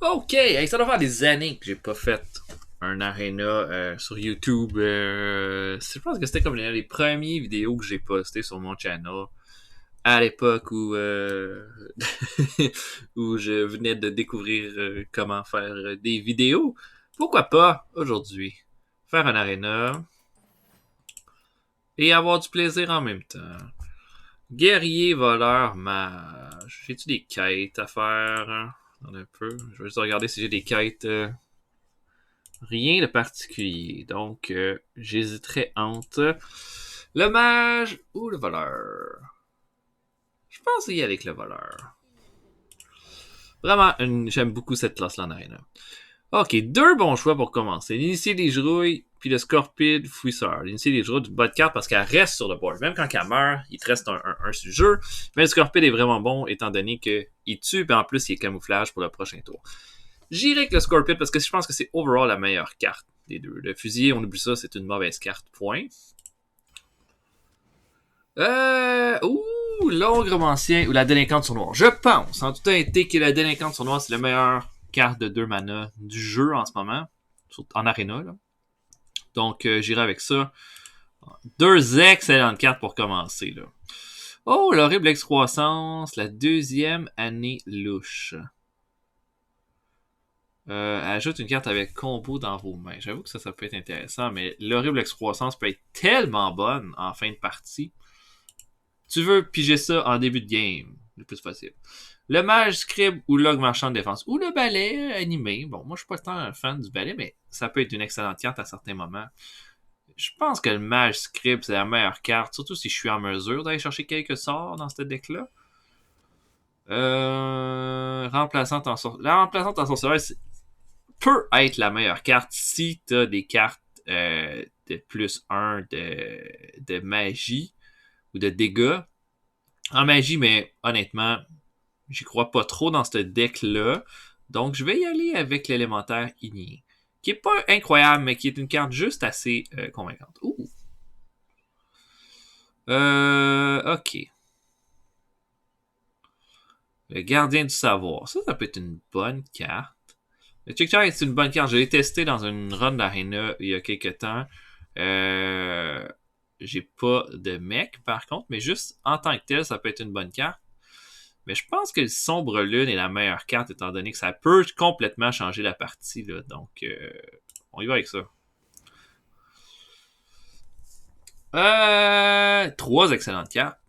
Ok, hey, ça doit faire des années que j'ai pas fait un arena sur YouTube. Je pense que c'était comme l'une des premières vidéos que j'ai postées sur mon channel à l'époque où où je venais de découvrir comment faire des vidéos. Pourquoi pas aujourd'hui faire un arena et avoir du plaisir en même temps. Guerrier, voleur, mage. J'ai-tu des quêtes à faire? Attends un peu. Je vais juste regarder si j'ai des quêtes. Rien de particulier. Donc, j'hésiterais entre le mage ou le voleur. Je pense y aller avec le voleur. Vraiment, j'aime beaucoup cette classe-là en arena. Ok, deux bons choix pour commencer. L'initié des Jouilles, puis le Scorpide Fouisseur. L'initié des Jouilles, une bonne carte parce qu'elle reste sur le board. Même quand elle meurt, il te reste un sur le jeu. Mais le Scorpide est vraiment bon étant donné qu'il tue, et en plus, il est camouflage pour le prochain tour. J'irai avec le Scorpion parce que je pense que c'est overall la meilleure carte des deux. Le fusilier, on oublie ça, c'est une mauvaise carte, point. L'ogre ancien ou la délinquante sur noir. Je pense, en toute honnêteté, que la délinquante sur noir, c'est la meilleure carte de 2 mana du jeu en ce moment, en arena. Là. Donc, j'irai avec ça. Deux excellentes cartes pour commencer. Là. Oh, l'horrible excroissance, la deuxième année louche. Ajoute une carte avec combo dans vos mains. J'avoue que ça peut être intéressant, mais l'horrible excroissance peut être tellement bonne en fin de partie. Tu veux piger ça en début de game, le plus possible. Le mage scribe ou log marchand de défense. Ou le balai animé. Bon, moi je suis pas tant un fan du balai, mais ça peut être une excellente carte à certains moments. Je pense que le mage scribe, c'est la meilleure carte, surtout si je suis en mesure d'aller chercher quelques sorts dans ce deck-là. Remplaçante en sorcellerie. La remplaçante en sorcellerie, peut être la meilleure carte si tu as des cartes de plus un de magie ou de dégâts. En magie, mais honnêtement, j'y crois pas trop dans ce deck-là. Donc, je vais y aller avec l'élémentaire igné. Qui est pas incroyable, mais qui est une carte juste assez convaincante. Ouh! Ok. Le gardien du savoir. Ça peut être une bonne carte. Le Check est une bonne carte. Je l'ai testé dans une run d'Arena il y a quelques temps. J'ai pas de mec par contre, mais juste en tant que tel, ça peut être une bonne carte. Mais je pense que le Sombre Lune est la meilleure carte étant donné que ça peut complètement changer la partie. Là. Donc, on y va avec ça. Trois excellentes cartes.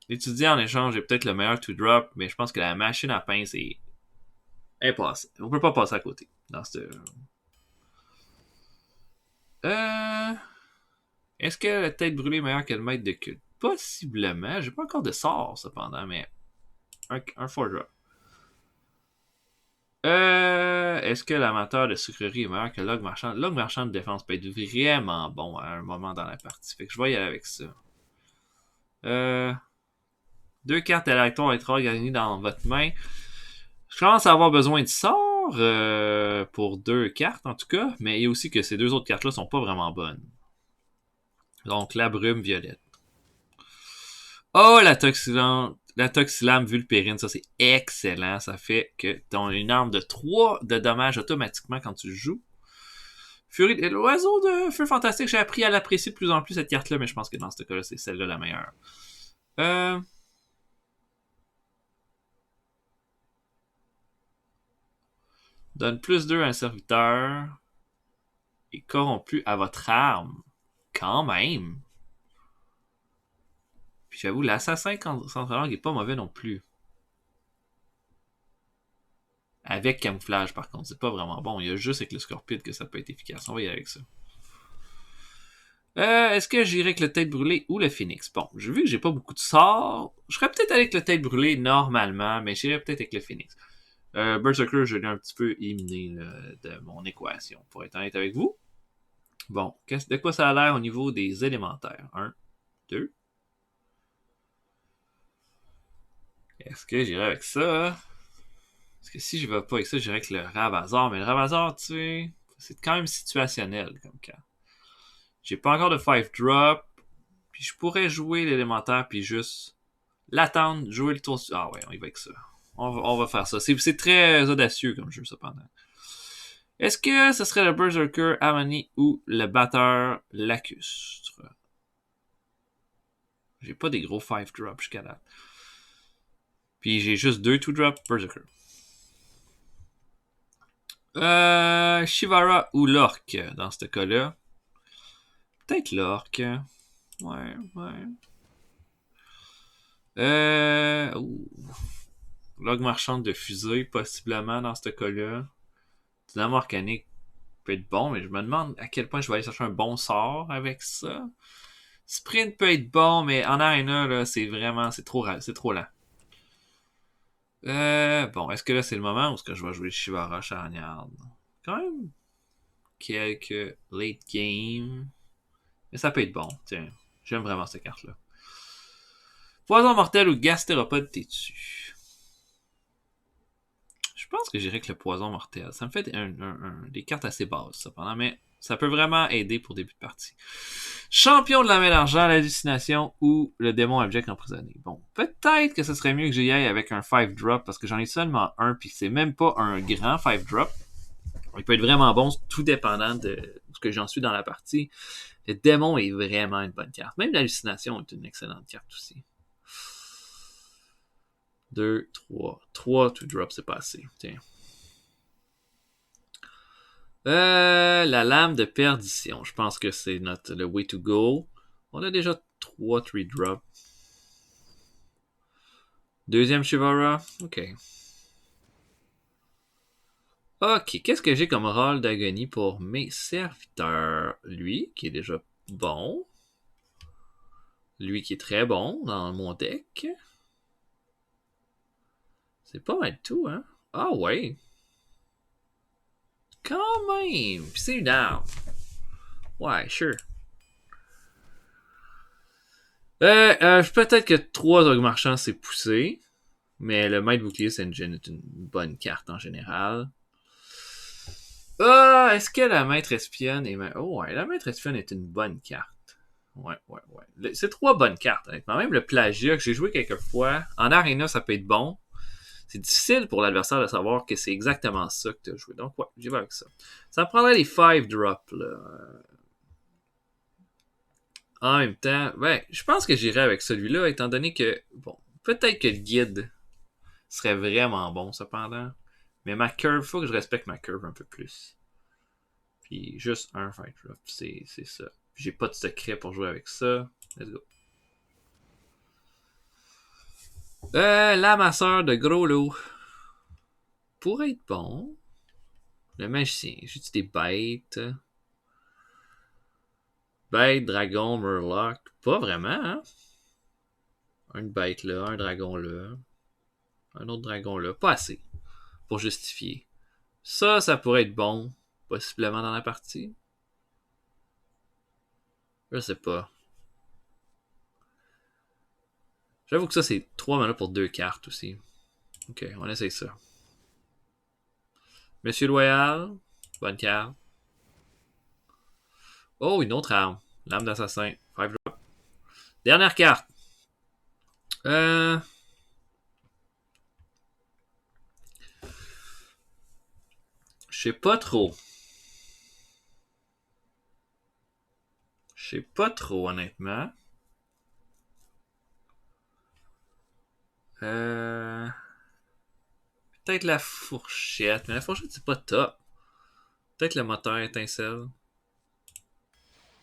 L'étudiant en échange est peut-être le meilleur to drop, mais je pense que la machine à pince est impassable. On peut pas passer à côté dans ce. Euh... Est-ce que la tête brûlée est meilleure que le maître de culte? Possiblement. J'ai pas encore de sort, cependant, mais un 4-drop. Est-ce que l'amateur de sucrerie est meilleur que Log Marchand? Log Marchand de défense peut être vraiment bon à un moment dans la partie. Fait que je vais y aller avec ça. Deux cartes électron extra gagnées dans votre main. Je commence à avoir besoin de sort pour deux cartes, en tout cas. Mais il y a aussi que ces deux autres cartes-là sont pas vraiment bonnes. Donc, la brume violette. Oh, la Toxilame Vulpérine, ça c'est excellent. Ça fait que tu as une arme de 3 de dommages automatiquement quand tu joues. Furie, l'oiseau de feu fantastique, j'ai appris à l'apprécier de plus en plus cette carte-là, mais je pense que dans ce cas-là, c'est celle-là la meilleure. Donne plus 2 à un serviteur et corrompu à votre arme. Quand même. Puis j'avoue, l'assassin centre-langue est pas mauvais non plus. Avec camouflage, par contre, c'est pas vraiment bon. Il y a juste avec le Scorpide que ça peut être efficace. On va y aller avec ça. Est-ce que j'irai avec le tête brûlée ou le phoenix? Bon, j'ai vu que j'ai pas beaucoup de sorts. Je serais peut-être avec le tête brûlée normalement, mais j'irai peut-être avec le phoenix. Berserker, je l'ai un petit peu éliminé là, de mon équation, pour être honnête avec vous. Bon, de quoi ça a l'air au niveau des élémentaires? 1, 2. Est-ce que j'irai avec ça? Parce que si je vais pas avec ça, j'irai avec le Ravazor. Mais le Ravazor, tu sais, c'est quand même situationnel comme cas. J'ai pas encore de 5 drop. Puis je pourrais jouer l'élémentaire puis juste l'attendre, jouer le tour. Ah ouais, on y va avec ça. On va faire ça. C'est très audacieux comme jeu, cependant. Est-ce que ce serait le Berserker Harmony ou le batteur Lacustre? J'ai pas des gros 5 drops jusqu'à là. Puis j'ai juste 2 2 drops Berserker. Shivara ou l'orque dans ce cas-là? Peut-être l'orque. Ouais. Log marchande de fusée, possiblement dans ce cas-là. Dynamo arcanique peut être bon, mais je me demande à quel point je vais aller chercher un bon sort avec ça. Sprint peut être bon, mais en arena, là, c'est trop lent. Bon, est-ce que là c'est le moment où est-ce que je vais jouer Shivara Charognard? Quand même quelques late game. Mais ça peut être bon. Tiens, j'aime vraiment cette carte-là. Poison mortel ou gastéropode têtu? Je pense que j'irai avec le poison mortel. Ça me fait des cartes assez basses, cependant, mais ça peut vraiment aider pour début de partie. Champion de la main d'argent, l'hallucination ou le démon abject emprisonné. Bon, peut-être que ce serait mieux que j'y aille avec un 5 drop parce que j'en ai seulement un puis c'est même pas un grand 5 drop. Il peut être vraiment bon, tout dépendant de ce que j'en suis dans la partie. Le démon est vraiment une bonne carte. Même l'hallucination est une excellente carte aussi. 2, 3. 3 2 drop, c'est pas assez. Tiens. La lame de perdition. Je pense que c'est le way to go. On a déjà 3 3 drop. Deuxième Shivara. Ok. Ok, qu'est-ce que j'ai comme rôle d'agonie pour mes serviteurs? Lui, qui est déjà bon. Lui qui est très bon dans mon deck. C'est pas mal tout, hein? Ah ouais. Quand même. Puis c'est une arme. Ouais, sure. Peut-être que 3 ogres marchands c'est poussé. Mais le maître bouclier Senjin est une bonne carte en général. Est-ce que la maître espionne est... Oh ouais, la maître espionne est une bonne carte. Ouais. C'est 3 bonnes cartes, honnêtement. Même le plagiat que j'ai joué quelques fois, en arena, ça peut être bon. C'est difficile pour l'adversaire de savoir que c'est exactement ça que tu as joué. Donc, ouais, j'y vais avec ça. Ça prendrait les 5 drops, là. En même temps, je pense que j'irai avec celui-là, étant donné que, bon, peut-être que le guide serait vraiment bon, cependant. Mais ma curve, faut que je respecte ma curve un peu plus. Puis juste un 5 drop, c'est ça. J'ai pas de secret pour jouer avec ça. Let's go. L'amasseur de gros lots. Pourrait être bon. Le magicien. J'ai-tu des bêtes? Bête, dragon, murloc. Pas vraiment, hein? Une bête là, un dragon là. Un autre dragon là. Pas assez. Pour justifier. Ça pourrait être bon. Possiblement dans la partie. Je sais pas. J'avoue que ça, c'est 3 mana pour 2 cartes aussi. Ok, on essaye ça. Monsieur Loyal. Bonne carte. Oh, une autre arme. Lame d'assassin. 5 drop. Dernière carte. Je sais pas trop. Honnêtement. Peut-être la fourchette. Mais la fourchette, c'est pas top. Peut-être le moteur étincelle.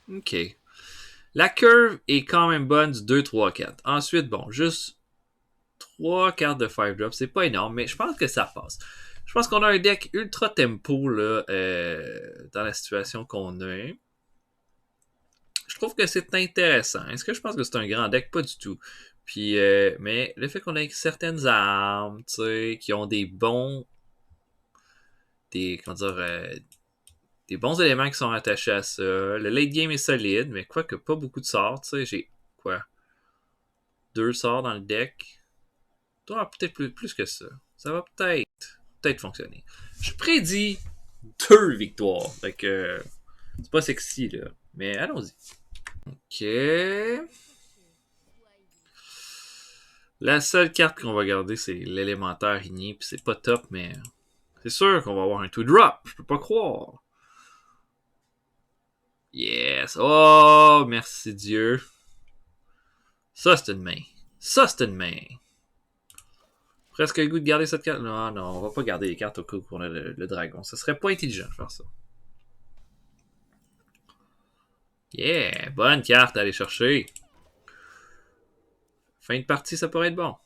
Ok. La curve est quand même bonne du 2, 3, 4. Ensuite, bon, juste 3 cartes de 5 drops. C'est pas énorme, mais je pense que ça passe. Je pense qu'on a un deck ultra tempo là, dans la situation qu'on a. Je trouve que c'est intéressant. Est-ce que je pense que c'est un grand deck? Pas du tout. Puis, mais le fait qu'on ait certaines armes, tu sais, qui ont des bons... comment dire... des bons éléments qui sont attachés à ça. Le late game est solide, mais quoique pas beaucoup de sorts, tu sais, j'ai... Quoi? 2 sorts dans le deck. Peut-être plus que ça. Ça va peut-être fonctionner. Je prédis 2 victoires. Fait que... c'est pas sexy, là. Mais allons-y. Ok. La seule carte qu'on va garder, c'est l'élémentaire igné, puis c'est pas top, mais c'est sûr qu'on va avoir un 2-drop. Je peux pas croire. Yes! Oh, merci Dieu. Ça, c'est une main. Ça, c'est une main. Presque le goût de garder cette carte. Non, non, on va pas garder les cartes au cas où on a le dragon. Ce serait pas intelligent de faire ça. Yeah! Bonne carte à aller chercher. Fin de partie, ça pourrait être bon.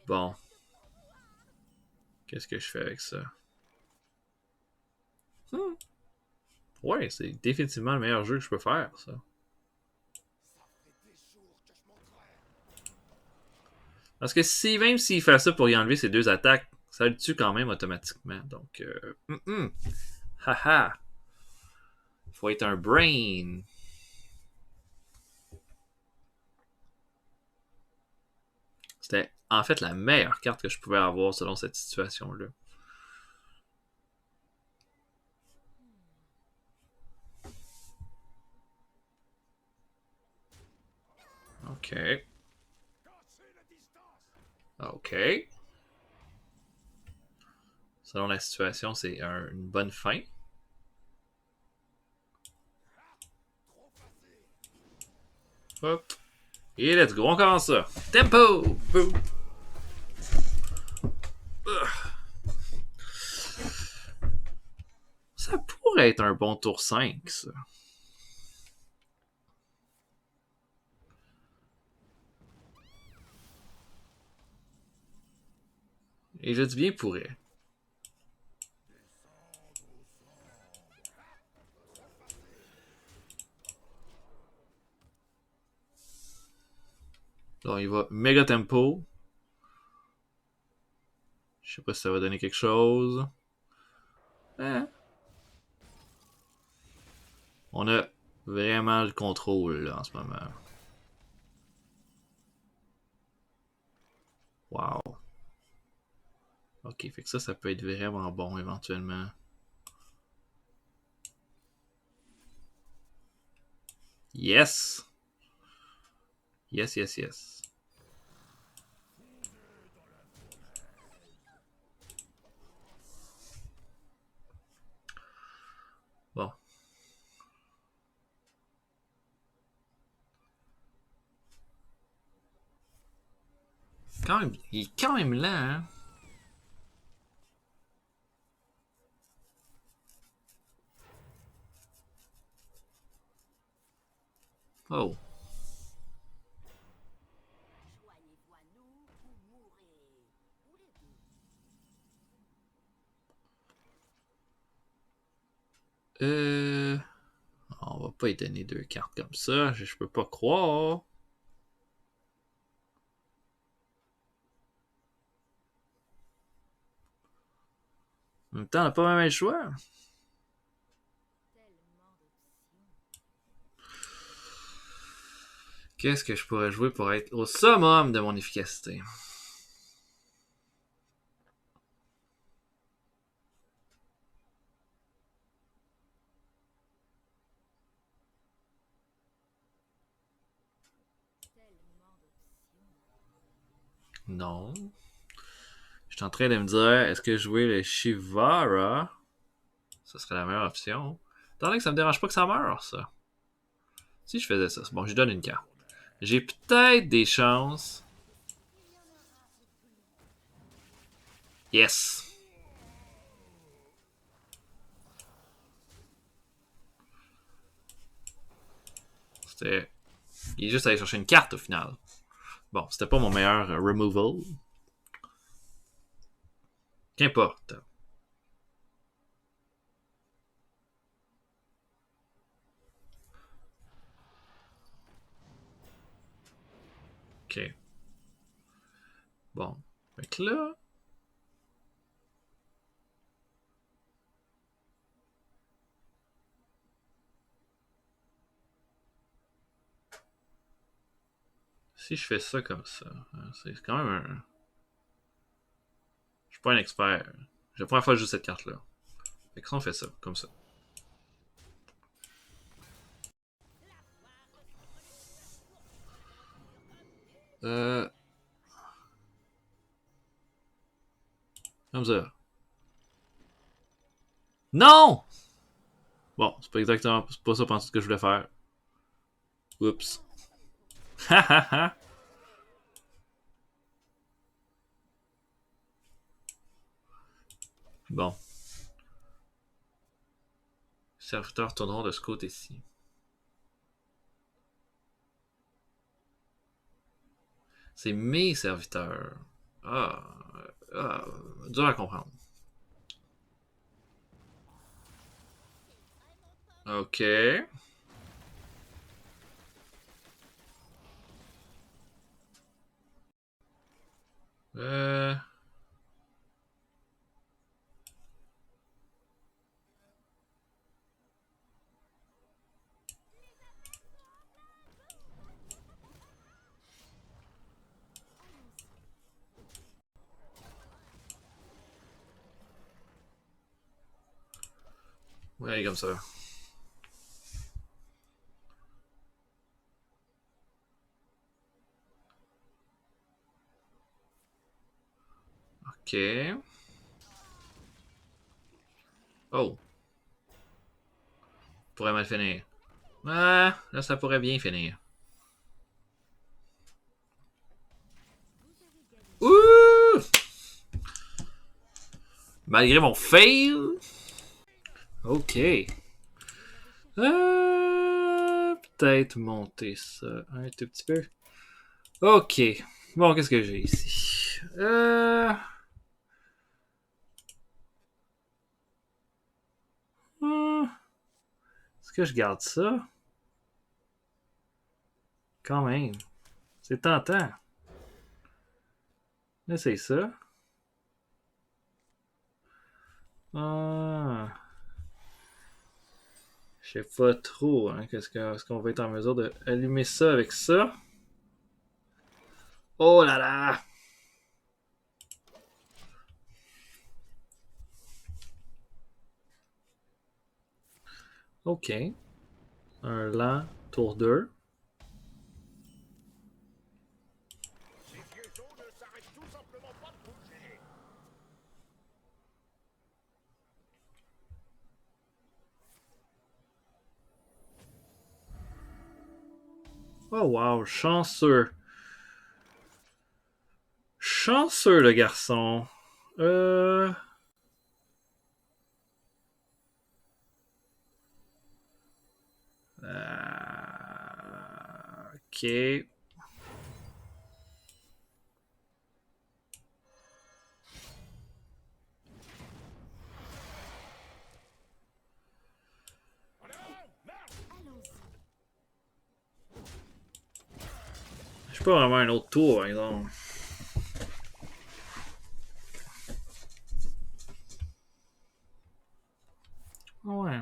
Bon. Qu'est-ce que je fais avec ça? Hmm. Ouais, c'est définitivement le meilleur jeu que je peux faire, ça. Parce que si même s'il fait ça pour y enlever ses deux attaques, ça le tue quand même automatiquement. Donc, haha. Faut être un brain. C'était en fait la meilleure carte que je pouvais avoir selon cette situation-là. Ok. Ok. Selon la situation, c'est une bonne fin. Hop. Et let's go, on commence ça. Tempo! Boom. Ça pourrait être un bon tour 5, ça. Et je dis bien pourrait. Donc, il va méga tempo. Je sais pas si ça va donner quelque chose. Eh. On a vraiment le contrôle là, en ce moment. Wow. Ok, fait que ça peut être vraiment bon éventuellement. Yes! Yes, yes, yes. Bon. Quand même, il est quand même lent, hein? Oh. Euh... On va pas y donner deux cartes comme ça. Je peux pas croire. En même temps, on n'a pas même le choix. Qu'est-ce que je pourrais jouer pour être au summum de mon efficacité? Non. Je suis en train de me dire, est-ce que jouer le Shivara, ça serait la meilleure option? Tant que ça me dérange pas que ça meure, ça. Si je faisais ça, bon, je donne une carte. J'ai peut-être des chances. Yes! C'était. Il est juste allé chercher une carte au final. Bon, c'était pas mon meilleur removal. Qu'importe. Ok. Bon. Fait que là. Si je fais ça comme ça, c'est quand même un. Je suis pas un expert. C'est la première fois que je joue cette carte-là. Fait que si on fait ça, comme ça. Euh... Comme ça. Non! Bon, c'est pas exactement... C'est pas ça pendant ce que je voulais faire. Oups. Ha ha ha! Bon. Serviteurs tourneront de ce côté-ci. C'est mes serviteurs. Ah, ah, dur à comprendre. Ok. Euh... Ouais, comme ça. Ok. Oh. Pourrait mal finir. Ah, là, ça pourrait bien finir. Ouh! Malgré mon fail. Ok. Peut-être monter ça un tout petit peu. Ok. Bon, qu'est-ce que j'ai ici? Est-ce que je garde ça? Quand même. C'est tentant. Là, c'est ça. Ah. Je sais pas trop, hein, est-ce qu'on va être en mesure d'allumer ça avec ça? Oh là là! Ok. Un lent, tour 2. Oh wow, chanceux. Chanceux le garçon. Euh... Ok. Je suis pas vraiment un autre tour, par exemple. Ouais.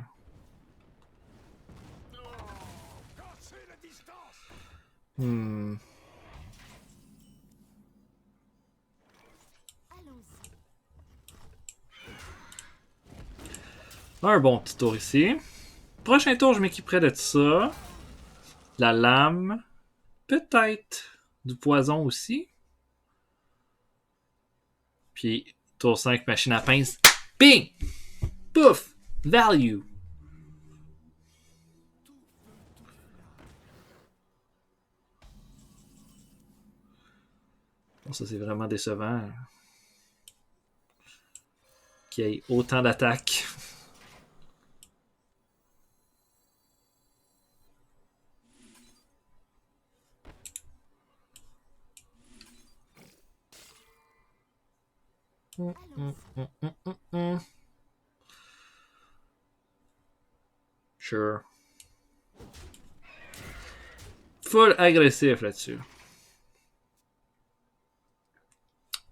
Hmm. Un bon petit tour ici. Prochain tour, je m'équiperai de ça. La lame. Peut-être du poison aussi. Puis, tour 5, machine à pince. Bing! Pouf! Value. Bon, ça, c'est vraiment décevant. Qu'il y ait autant d'attaques. Sure. Full agressif là-dessus.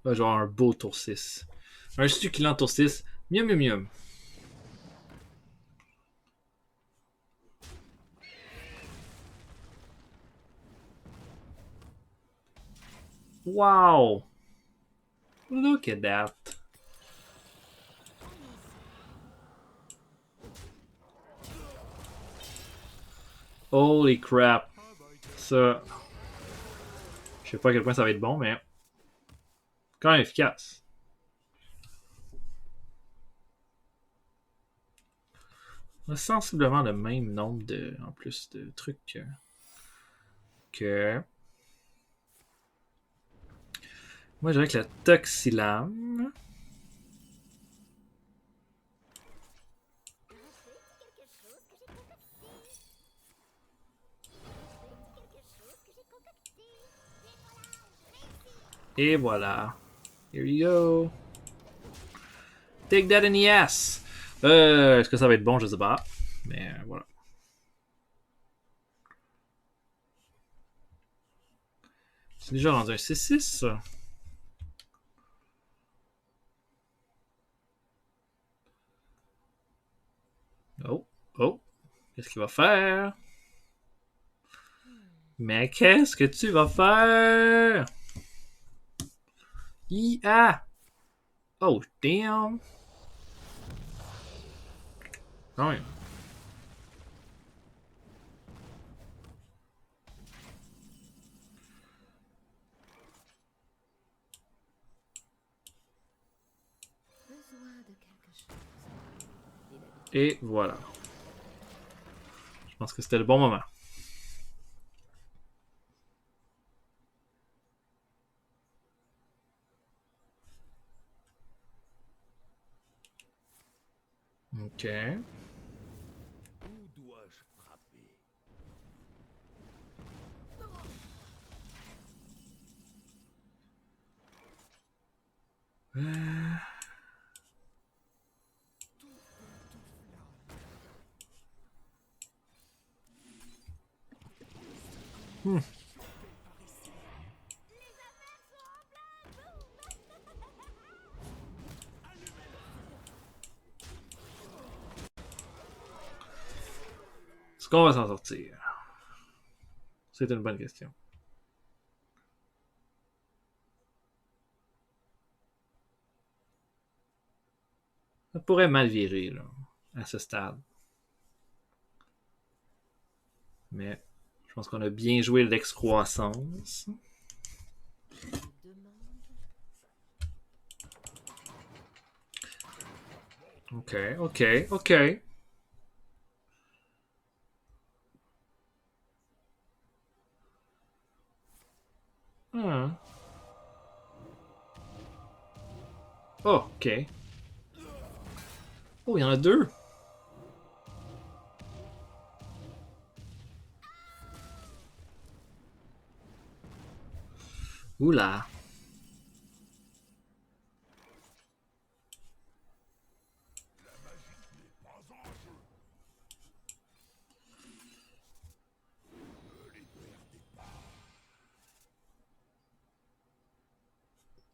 Là, genre un beau tour 6. Un succulent tour 6. Mium mium mium. Wow! Look at that. Holy crap. Ça. Je sais pas à quel point ça va être bon, mais quand même efficace. On a sensiblement le même nombre de, en plus de trucs que... Moi, je dirais que la Toxilame... Et voilà. Here you go. Take that in the ass. Est-ce que ça va être bon? Je sais pas. Mais voilà. C'est déjà rendu un 6-6, ça. Oh, oh. Qu'est-ce qu'il va faire? Mais qu'est-ce que tu vas faire? IA! Oh, damn! Quand même. Et voilà. Je pense que c'était le bon moment. Ok. Où dois-je frapper? Hmm. Est-ce qu'on va s'en sortir? C'est une bonne question. Ça pourrait mal virer, là, à ce stade. Mais je pense qu'on a bien joué l'excroissance. Ok, ok, ok. Hmm. Oh, ok. Oh, il y en a deux. Oula.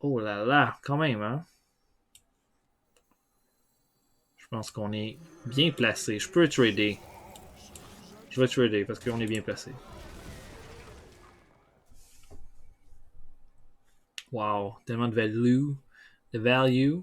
Oh là là, quand même, hein. Je pense qu'on est bien placé. Je peux trader. Je vais trader parce qu'on est bien placé. Wow, tellement de value. De value.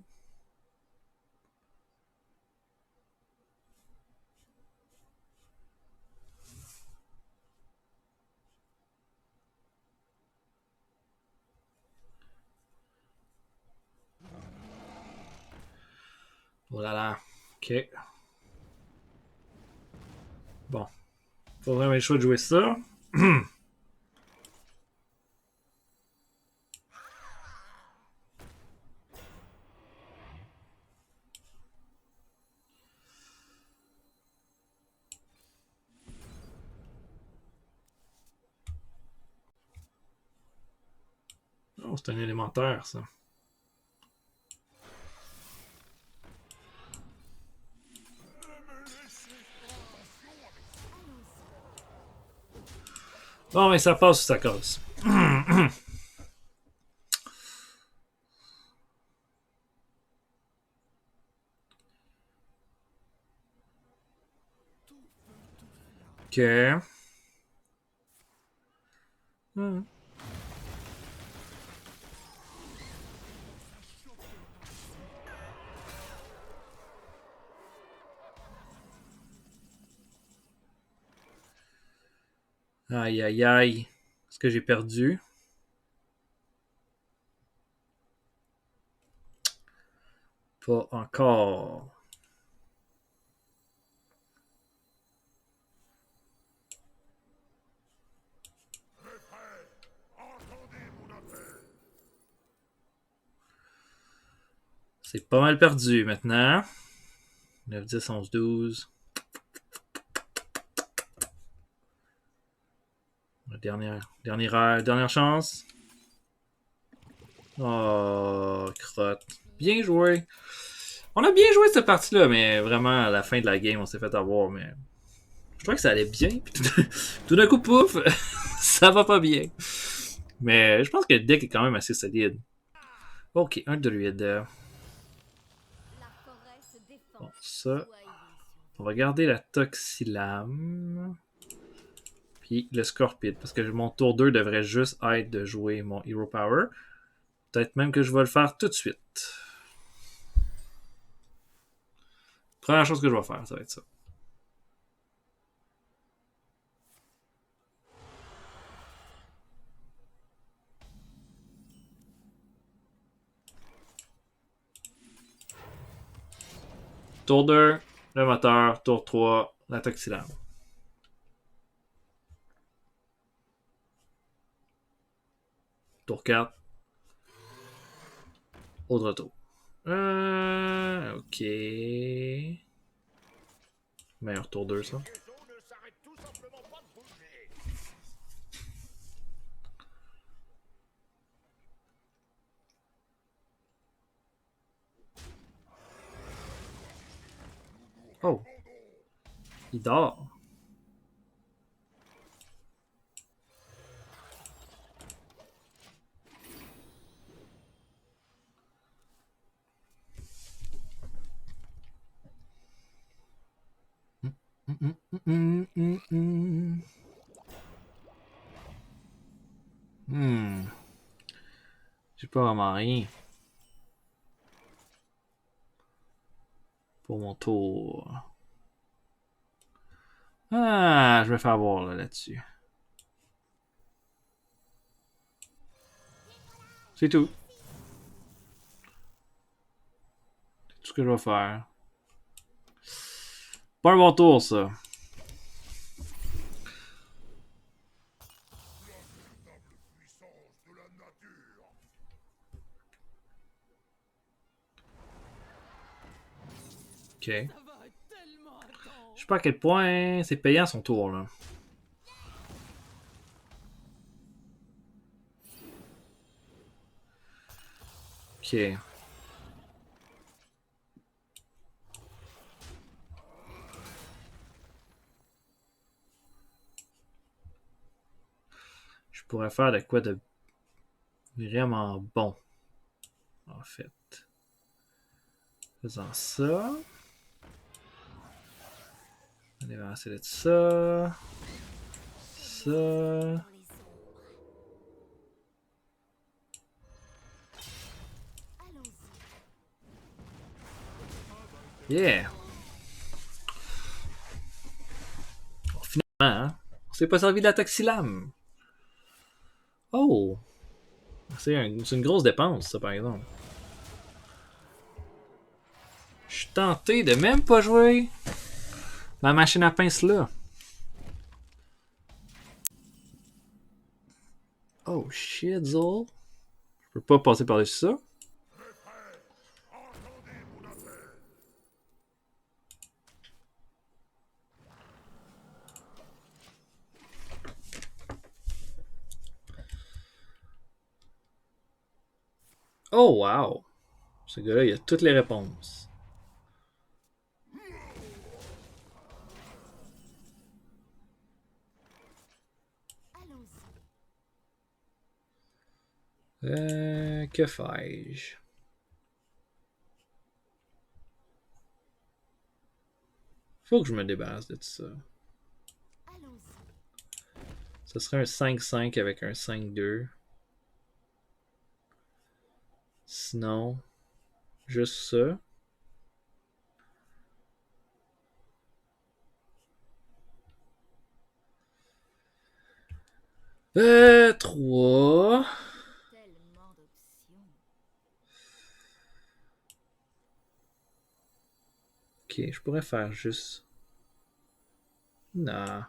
Oh là là. Ok. Bon. Faut vraiment le choix de jouer ça. Oh, c'est un élémentaire, ça. Bon, mais ça passe ou ça casse. Ok. Hmm. Aïe, aïe, aïe. Est-ce que j'ai perdu? Pas encore. C'est pas mal perdu maintenant. 9, 10, 11, 12. Dernière chance. Oh, crotte. Bien joué. On a bien joué cette partie-là, mais vraiment, à la fin de la game, on s'est fait avoir. Mais je trouvais que ça allait bien. Puis tout d'un coup, pouf, ça va pas bien. Mais je pense que le deck est quand même assez solide. Ok, un druide. Bon, ça. On va garder la Toxilame. Puis le Scorpid. Parce que mon tour 2 devrait juste être de jouer mon Hero Power. Peut-être même que je vais le faire tout de suite. Première chose que je vais faire, ça va être ça. Tour 2, le moteur. Tour 3, la Toxilame. Tour 4, autre tour. Ok. Meilleur tour 2, ça. Oh. Il dort. J'ai pas vraiment rien pour mon tour. Ah, je vais faire voir là-dessus. C'est tout. C'est tout ce que je vais faire. Pas un bon tour, ça. Ok. Je sais pas à quel point c'est payant son tour, là. Ok. Je pourrais faire de quoi de vraiment bon, en fait. Faisant ça. On va avancer de ça. Ça. Yeah. Bon, finalement, hein, on s'est pas servi de la Toxilame. Oh. C'est une grosse dépense, ça, par exemple. Je suis tenté de même pas jouer ma machine à pince là. Oh shit, Zol. Je peux pas passer par-dessus ça. Oh wow. Ce gars-là, il a toutes les réponses. Que fais-je? Faut que je me débarrasse de tout ça. Ce serait un 5-5 avec un 5-2. Sinon, juste ça. 3. Ok, je pourrais faire juste... Non.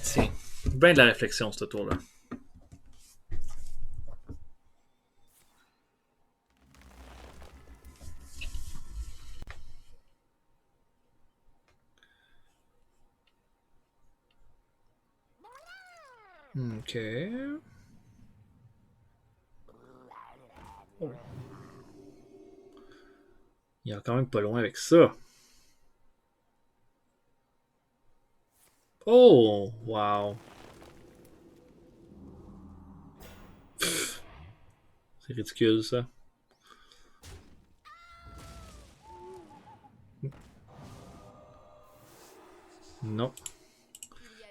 C'est bien de la réflexion, ce tour-là. Ok. Oh. Il est quand même pas loin avec ça. Oh, wow. C'est ridicule, ça. Non.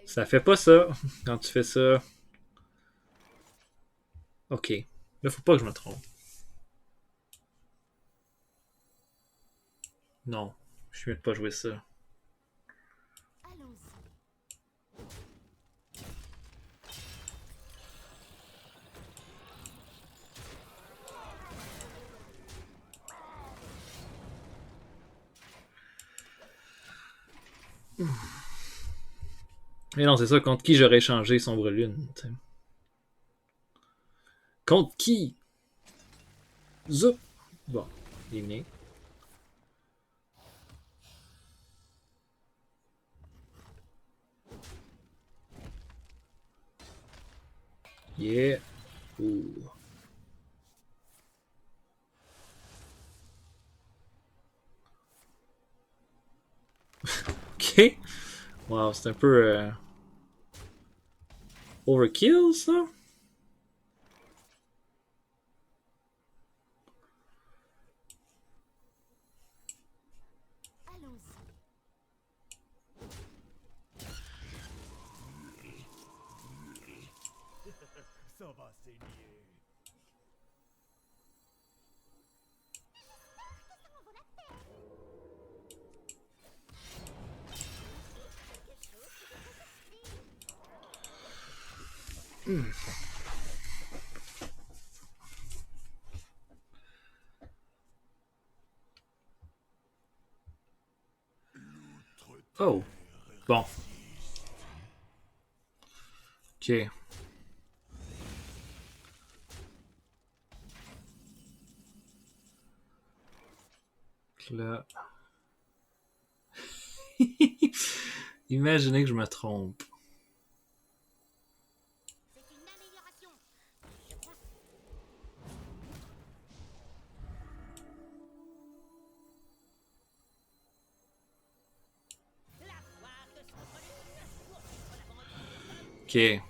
Ça fait pas ça quand tu fais ça. Ok. Là, faut pas que je me trompe. Non. Je suis mieux de pas jouer ça. Mais non, c'est ça. Contre qui j'aurais échangé Sombre Lune? T'sais. Contre qui? Zoup! Bon, il est bien. Yeah. Ouh. Ok. Wow, c'est un peu overkill, ça? Ça va saigner. Oh. Bon. Ok. Là. Imaginez que je me trompe. Ok.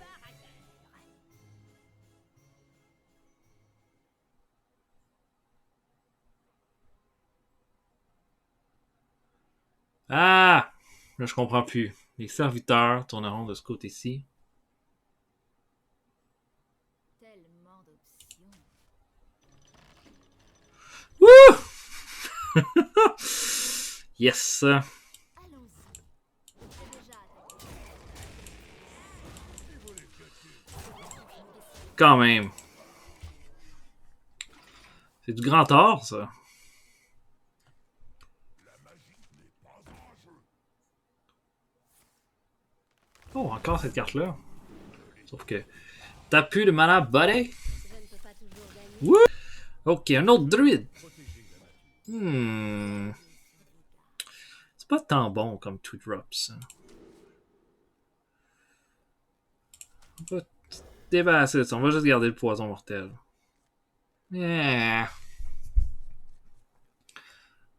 Ah! Là, je comprends plus. Les serviteurs tourneront de ce côté-ci. Tellement d'options. Wouh! Yes! Allons-y. J'ai déjà attaqué. Quand même. C'est du grand art, ça. Oh, encore cette carte-là. Sauf que t'as plus de mana, buddy. Je ne peux pas toujours gagner. Wouh! Ok, un autre druide. Protéger la nature. Hmm. C'est pas tant bon comme two drops. On va débarrasser de ça. On va juste garder le poison mortel. Yeah.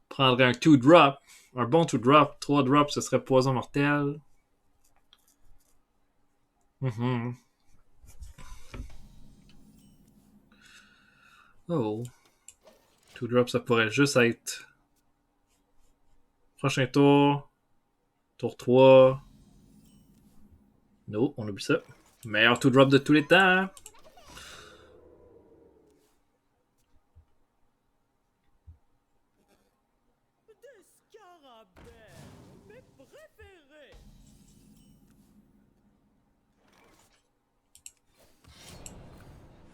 Prendre un two drop. Un bon two drop. 3 drops, ce serait poison mortel. Mm-hmm. Oh. Two drops, ça pourrait juste être. Prochain tour. Tour 3. Non, on oublie ça. Meilleur two drop de tous les temps. Hein?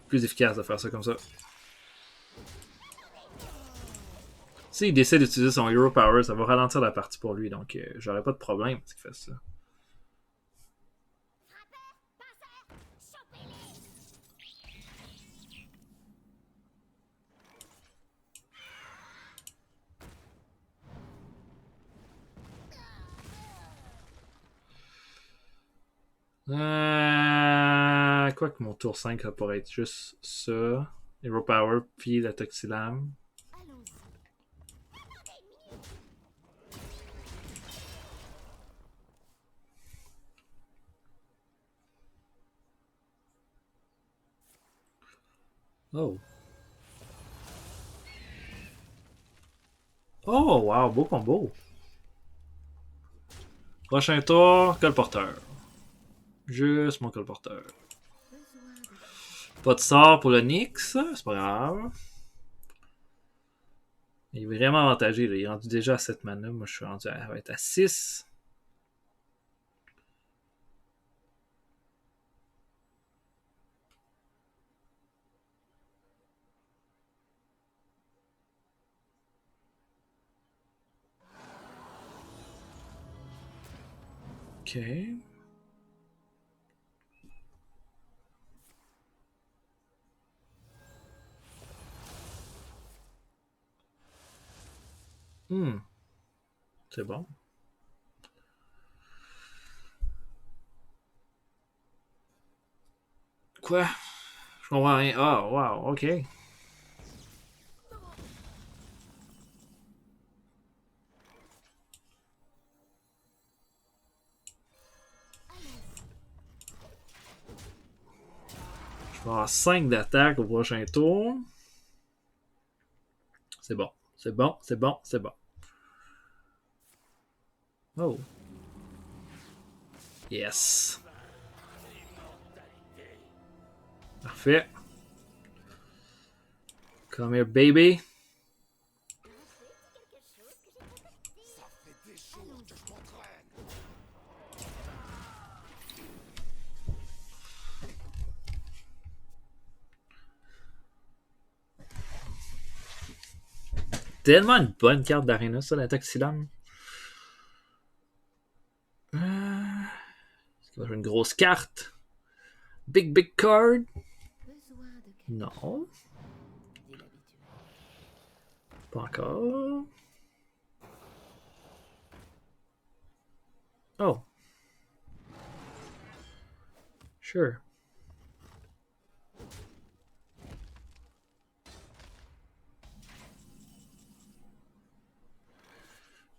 plus efficace de faire ça comme ça. S'il décide d'utiliser son Hero Power, ça va ralentir la partie pour lui, donc j'aurais pas de problème qu'il fasse ça. Quoi que mon tour 5 ça pourrait être juste ça. Hero Power, puis la Toxilame. Allons-y. Oh. Oh, wow, beau combo. Prochain tour, colporteur. Juste mon colporteur. Besoin de... Pas de sort pour le Nyx, c'est pas grave. Il est vraiment avantagé, là. Il est rendu déjà à 7 mana. Moi, je suis rendu à, va être à 6. Ok. C'est bon. Quoi? Je comprends rien. Ah, wow, ok. Je vais avoir 5 d'attaque au prochain tour. C'est bon. C'est bon, c'est bon, c'est bon. Oh. Yes. Parfait. Come here, baby. Tellement une bonne carte d'Arena, ça, la Toxilame. Est-ce qu'il va jouer une grosse carte? Big card? Besoin de... Non, Dit l'habitude. pas encore. Oh. Sure.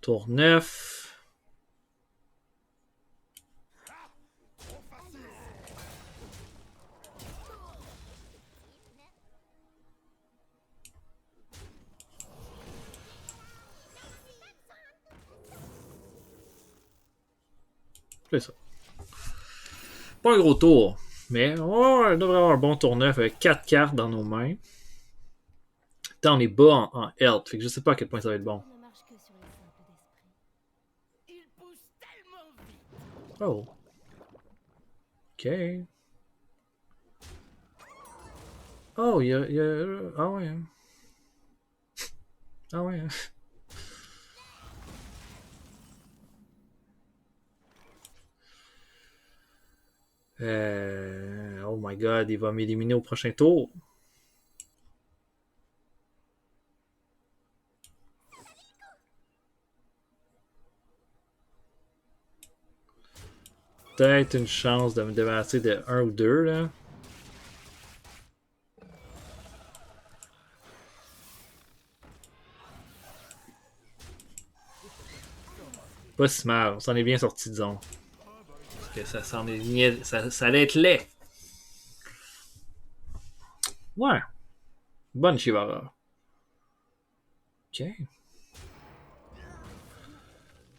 Tour 9. C'est ça. Pas un gros tour, mais on devrait avoir un bon tour 9 avec 4 cartes dans nos mains. Tant on est bas en health, fait que je sais pas à quel point ça va être bon. On ne marche que sur les simples d'esprit. Il pousse tellement vite. Oh. Ok. Oh, il y a... Ah ouais. Ah ouais. Oh my god, il va m'éliminer au prochain tour. Peut-être une chance de me débarrasser de 1 ou 2 là. Pas si mal, on s'en est bien sorti, disons. Parce que ça s'en est ça allait être laid. Ouais. Bonne Shivara. Ok.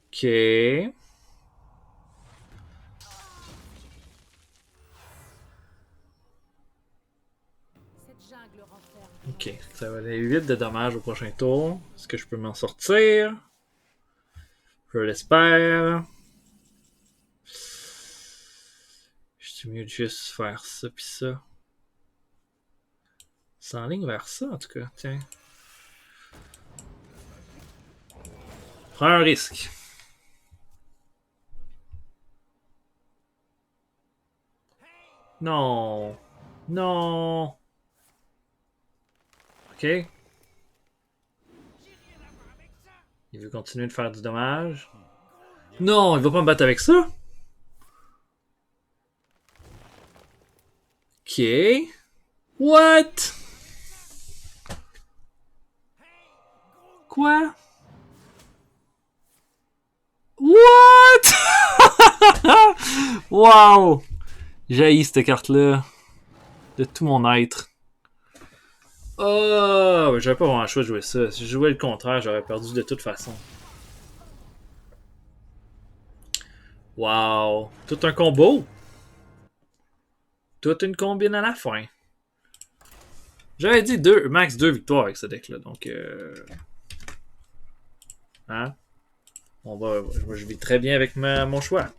Ok. Cette jungle renferme. Ok. Ça va aller 8 de dommages au prochain tour. Est-ce que je peux m'en sortir? Je l'espère. Je suis mieux de juste faire ça pis ça. S'enligne vers ça, en tout cas. Tiens. Prends un risque. Non. Non. Ok. Il veut continuer de faire du dommage. Non, il va pas me battre avec ça. Ok. What? Quoi? What? Wow! J'ai cette carte-là. De tout mon être. Oh! J'avais pas vraiment le choix de jouer ça. Si je jouais le contraire, j'aurais perdu de toute façon. Wow! Tout un combo! Toute une combine à la fin. J'avais dit max 2 victoires avec ce deck-là, donc... Hein? Je vis très bien avec mon choix.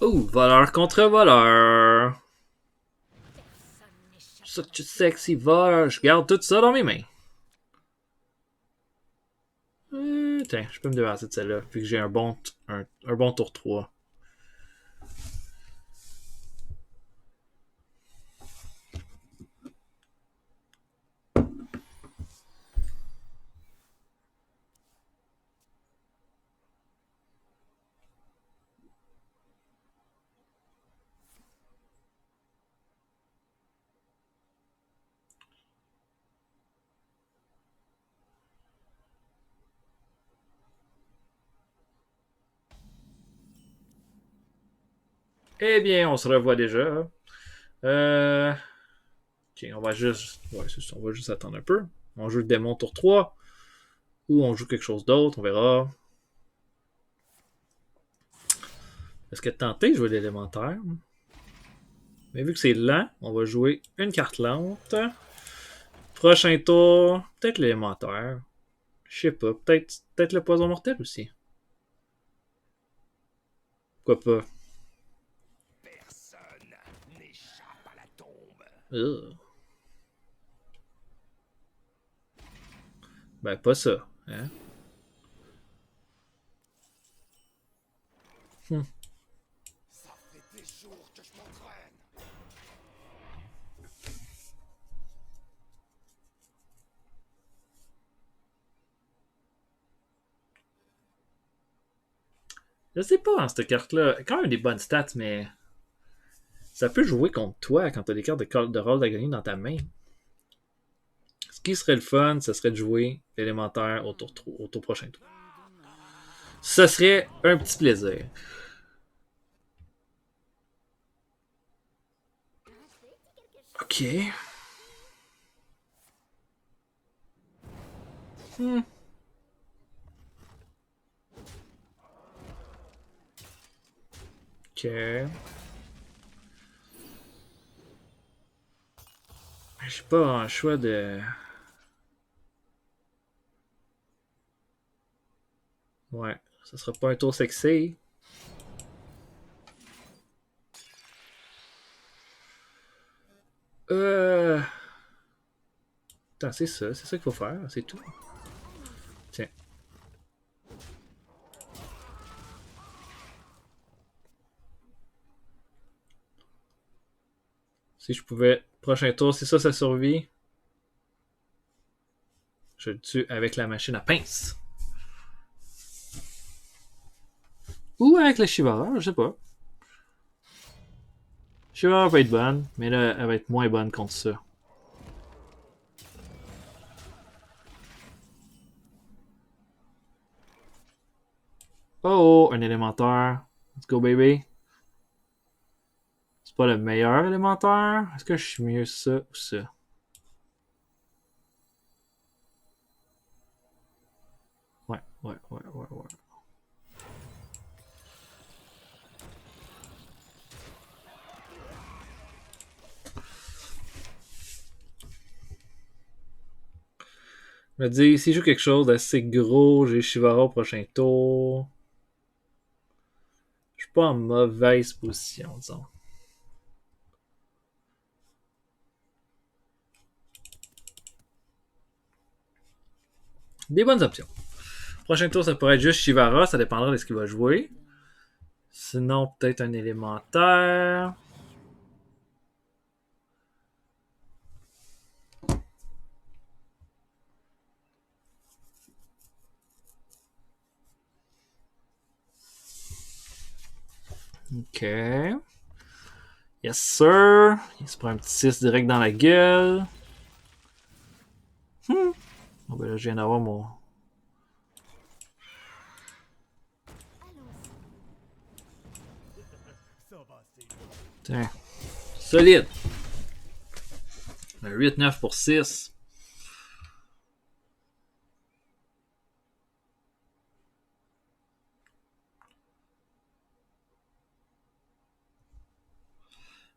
Oh, voleur contre voleur. Such a sexy voleur. Je garde tout ça dans mes mains. Tiens, je peux me débarrasser de celle-là, vu que j'ai un bon tour 3. Eh bien, on se revoit déjà. Ok, on va juste... Ouais, c'est ça, on va juste attendre un peu. On joue le démon tour 3. Ou on joue quelque chose d'autre, on verra. Est-ce que tenté de jouer l'élémentaire? Mais vu que c'est lent, on va jouer une carte lente. Prochain tour, peut-être l'élémentaire. Je sais pas, peut-être le poison mortel aussi. Pourquoi pas? Personne n'échappe à la tombe. Ugh. Ben, pas ça. Hein? Ça fait des jours que je m'entraîne. Je sais pas, hein, cette carte-là. Quand même des bonnes stats, mais ça peut jouer contre toi quand t'as des cartes de rôle à gagner dans ta main. Ce qui serait le fun, ce serait de jouer l'élémentaire au tour prochain tour. Ce serait un petit plaisir. Ok. Ok. J'ai pas un choix de... Ouais, ça sera pas un tour sexy. Attends, c'est ça qu'il faut faire, c'est tout. Tiens. Si je pouvais, prochain tour, si ça survit, je le tue avec la machine à pince. Ou avec le Shivara, je sais pas. Shivara va être bonne, mais là, elle va être moins bonne contre ça. Oh, un élémentaire. Let's go, baby. C'est pas le meilleur élémentaire. Est-ce que je suis mieux ça ou ça? Ouais. Je me dis, si je joue quelque chose d'assez gros, j'ai Shivara au prochain tour. Je suis pas en mauvaise position, disons. Des bonnes options. Prochain tour, ça pourrait être juste Shivara, ça dépendra de ce qu'il va jouer. Sinon, peut-être un élémentaire. Ok. Yes, sir. Il se prend un petit 6 direct dans la gueule. Bon, ben là, je viens d'avoir mon. Tiens. Solide. Un 8-9 pour 6.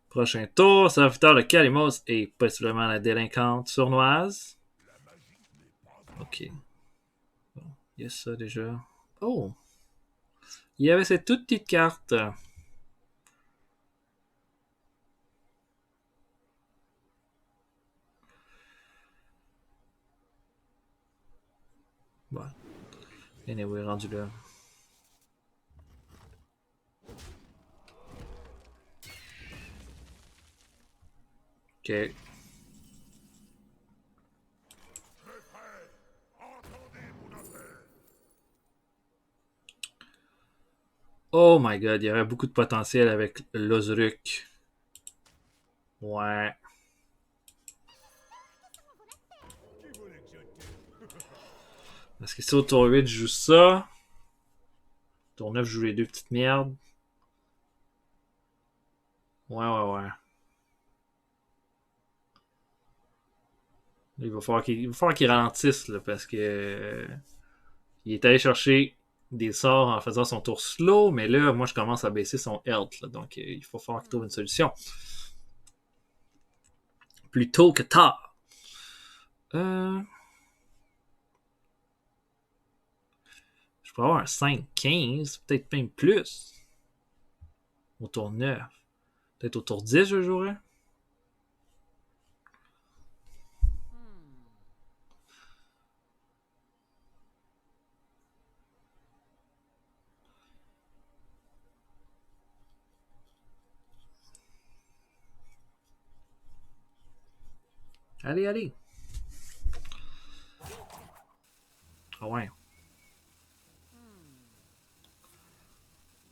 Prochain tour, serviteur de Kalimos et possiblement la délinquante sournoise. Ok. Bon, il y a ça déjà. Oh! Il y avait cette toute petite carte. Bon. Anyway, rendu là. Ok. Oh my god, il y aurait beaucoup de potentiel avec l'Ozruk. Ouais. Parce que si au tour 8, je joue ça. Tour 9, je joue les deux petites merdes. Ouais. Il va falloir qu'il ralentisse là, parce que il est allé chercher des sorts en faisant son tour slow, mais là, moi, je commence à baisser son health. Là, donc, il faut falloir qu'il trouve une solution. Plus tôt que tard. Je pourrais avoir un 5-15, peut-être même plus. Au tour 9. Peut-être au tour 10, je jouerais. Allez. Ah ouais.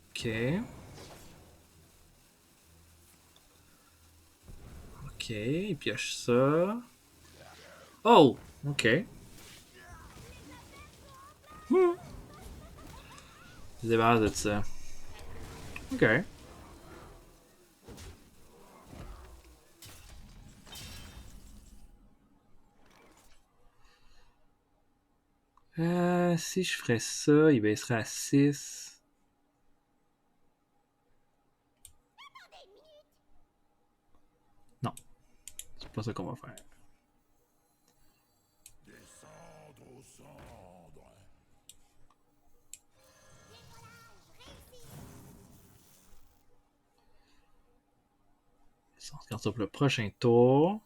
Ok. Ok, il pioche ça. Oh! Ok. Je débarrasse de ça. Ok. Si je ferais ça, il baisserait à 6. Non, c'est pas ça qu'on va faire. Descendre aux cendres. On se regarde ça pour le prochain tour.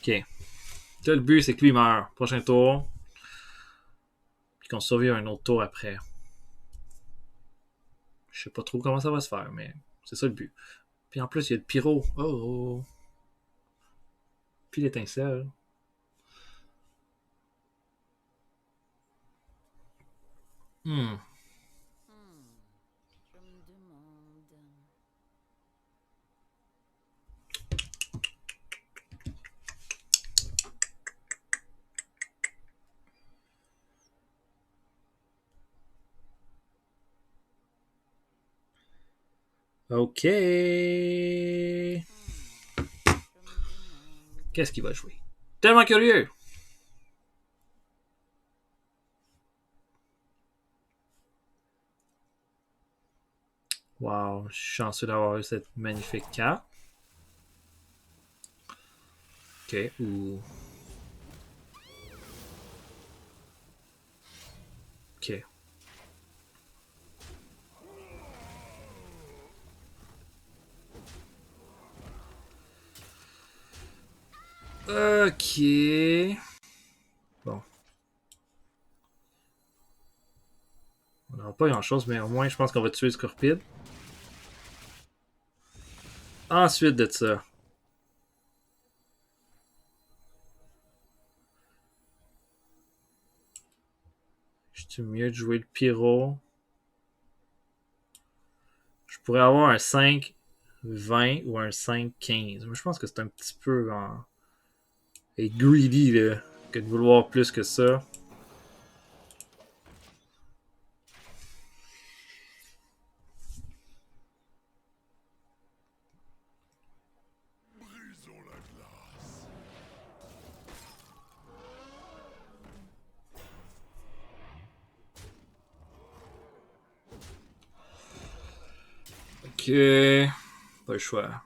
Ok. Là, le but, c'est que lui meurt. Prochain tour. Puis qu'on survive un autre tour après. Je sais pas trop comment ça va se faire, mais c'est ça le but. Puis en plus, il y a le pyro. Oh! Puis l'étincelle. Hmm. Je me demande. Ok. Je me demande. Qu'est-ce qu'il va jouer? Tellement curieux! Wow, je suis chanceux d'avoir eu cette magnifique carte. Ok, ou. Ok. Ok. Bon. On n'aura pas grand chose, mais au moins, je pense qu'on va tuer Scorpide. Ensuite de ça. Je mieux de jouer le pyro. Je pourrais avoir un 5-20 ou un 5-15. Mais je pense que c'est un petit peu en... Et greedy là, que de vouloir plus que ça. Ok. Pas le choix.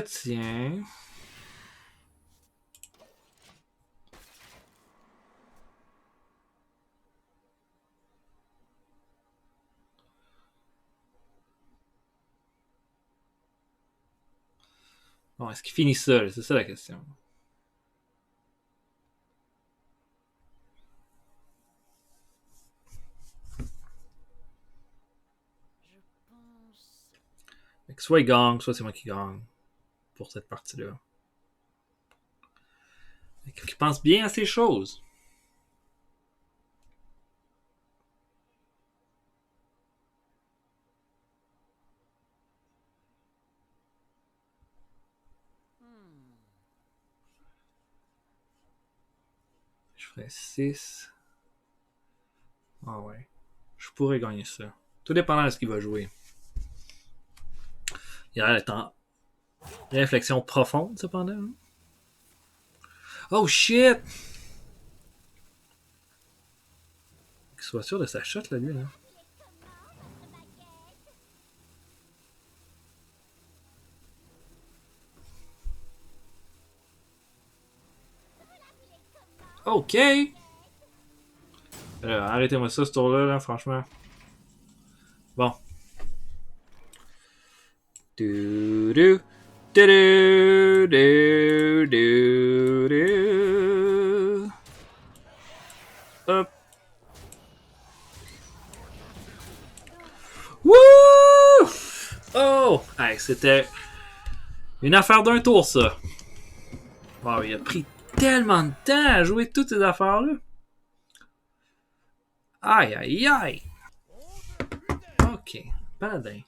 Tiens. Bon, est-ce qu'il finit ça? C'est ça la question. Je pense. Fait que soit il gagne, soit c'est moi qui gagne pour cette partie-là. Fait qu'il pense bien à ces choses. Hmm. Je ferais 6. Ah ouais. Je pourrais gagner ça. Tout dépendant de ce qu'il va jouer. Il a l'air d'être en réflexion profonde, cependant. Hein? Oh shit! Qu'il soit sûr de sa shot, là, lui. Là. Ok! Arrêtez-moi ça, ce tour-là, là, franchement. Bon. Du, du, du, du, du, du. Hop. Wouh! Oh! Hey, c'était une affaire d'un tour, ça. Wow, il a pris tellement de temps à jouer toutes ces affaires-là. Aïe, aïe, aïe. Ok, paladin.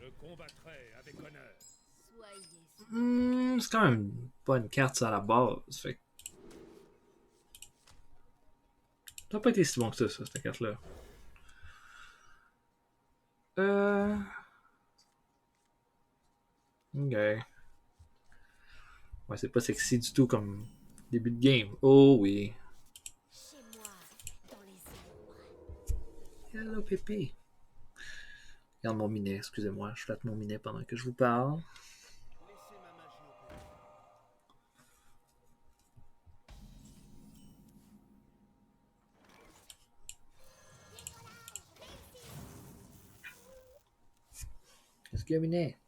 Je combattrai avec honneur. Soyez. C'est quand même pas une carte ça, à la base. Fait que ça n'a pas été si bon que ça, cette carte-là. Ok. Ouais, c'est pas sexy du tout comme début de game. Oh oui. Chez moi, dans les ombres. Hello, Pépé. Regarde mon minet, excusez-moi. Je flatte mon minet pendant que je vous parle. Laissez ma magie opérer. Qu'est-ce qu'il y a, minet?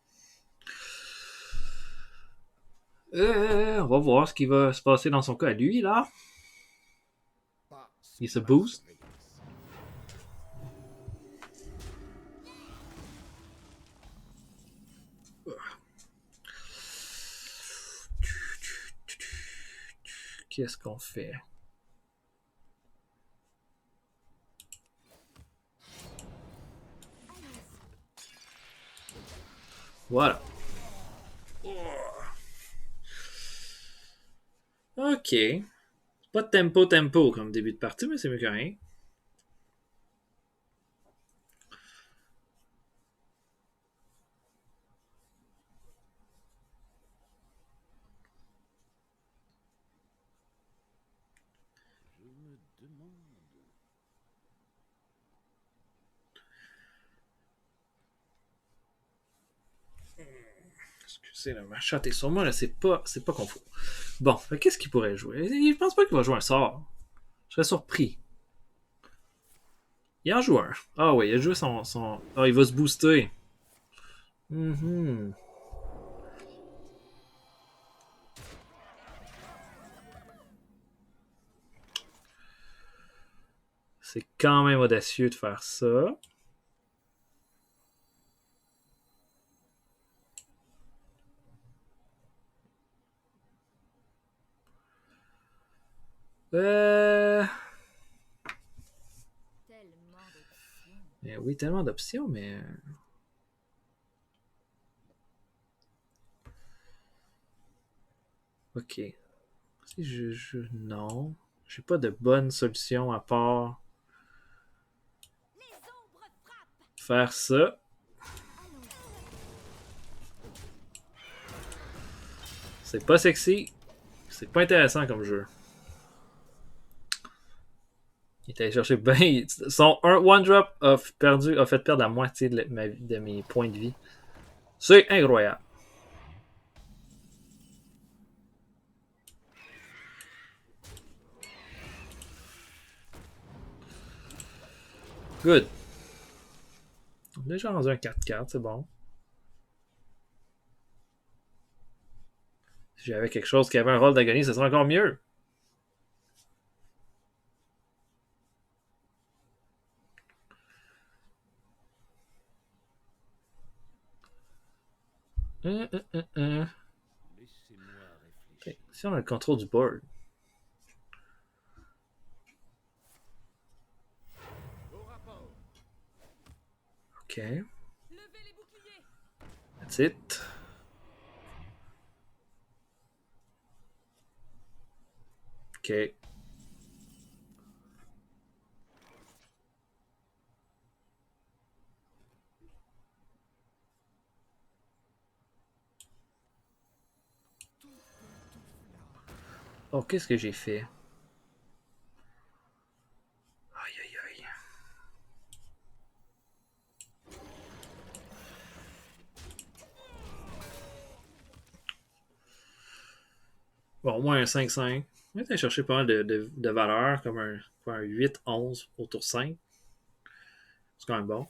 On va voir ce qui va se passer dans son cas à lui, là. Pas Il se ma booste. surveillance. Qu'est-ce qu'on fait? Voilà. Ok. Pas de tempo comme début de partie, mais c'est mieux que rien. Je me demande. Excusez, le machin est sur moi, là, c'est pas confort. Bon, qu'est-ce qu'il pourrait jouer? Je pense pas qu'il va jouer un sort. Je serais surpris. Il en joue un. Ah oui, il a joué son... Ah, il va se booster. Mhm. C'est quand même audacieux de faire ça. Euh... Tellement d'options. Oui, tellement d'options, mais... Ok. Si non. J'ai pas de bonne solution à part Les ombres frappent. faire ça. C'est pas sexy. C'est pas intéressant comme jeu. Il est allé chercher bien. Son one drop a fait perdre la moitié de mes points de vie. C'est incroyable. Good. On est déjà rendu un 4-4, c'est bon. Si j'avais quelque chose qui avait un rôle d'agonie, ce serait encore mieux. Laissez-moi réfléchir. Okay. Si on a le contrôle du board. Au rapport. Ok. Levez les boucliers. That's it. Ok. Oh, qu'est-ce que j'ai fait? Aïe, aïe, aïe. Bon, au moins un 5-5. On va aller chercher pas mal de valeurs, comme un 8-11 au tour 5. C'est quand même bon.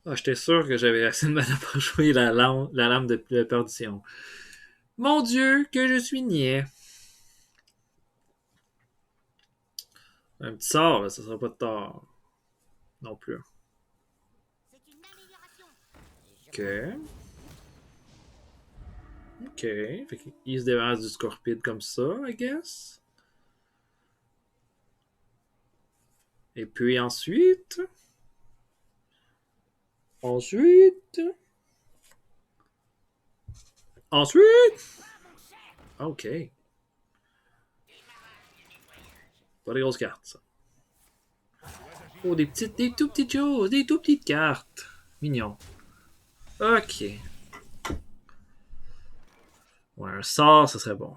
Ah, j'étais sûr que j'avais assez de mana pour jouer la lame de perdition. Mon Dieu, que je suis niais. Un petit sort, là, ça sera pas de tort. Non plus. C'est une amélioration. Ok. Ok. Fait qu'il se débarrasse du Scorpide comme ça, I guess. Et puis ensuite. Ensuite. Ok. Pas des grosses cartes, ça. Oh, des tout petites choses. Des tout petites cartes. Mignon. Ok. Ouais, un sort, ça serait bon.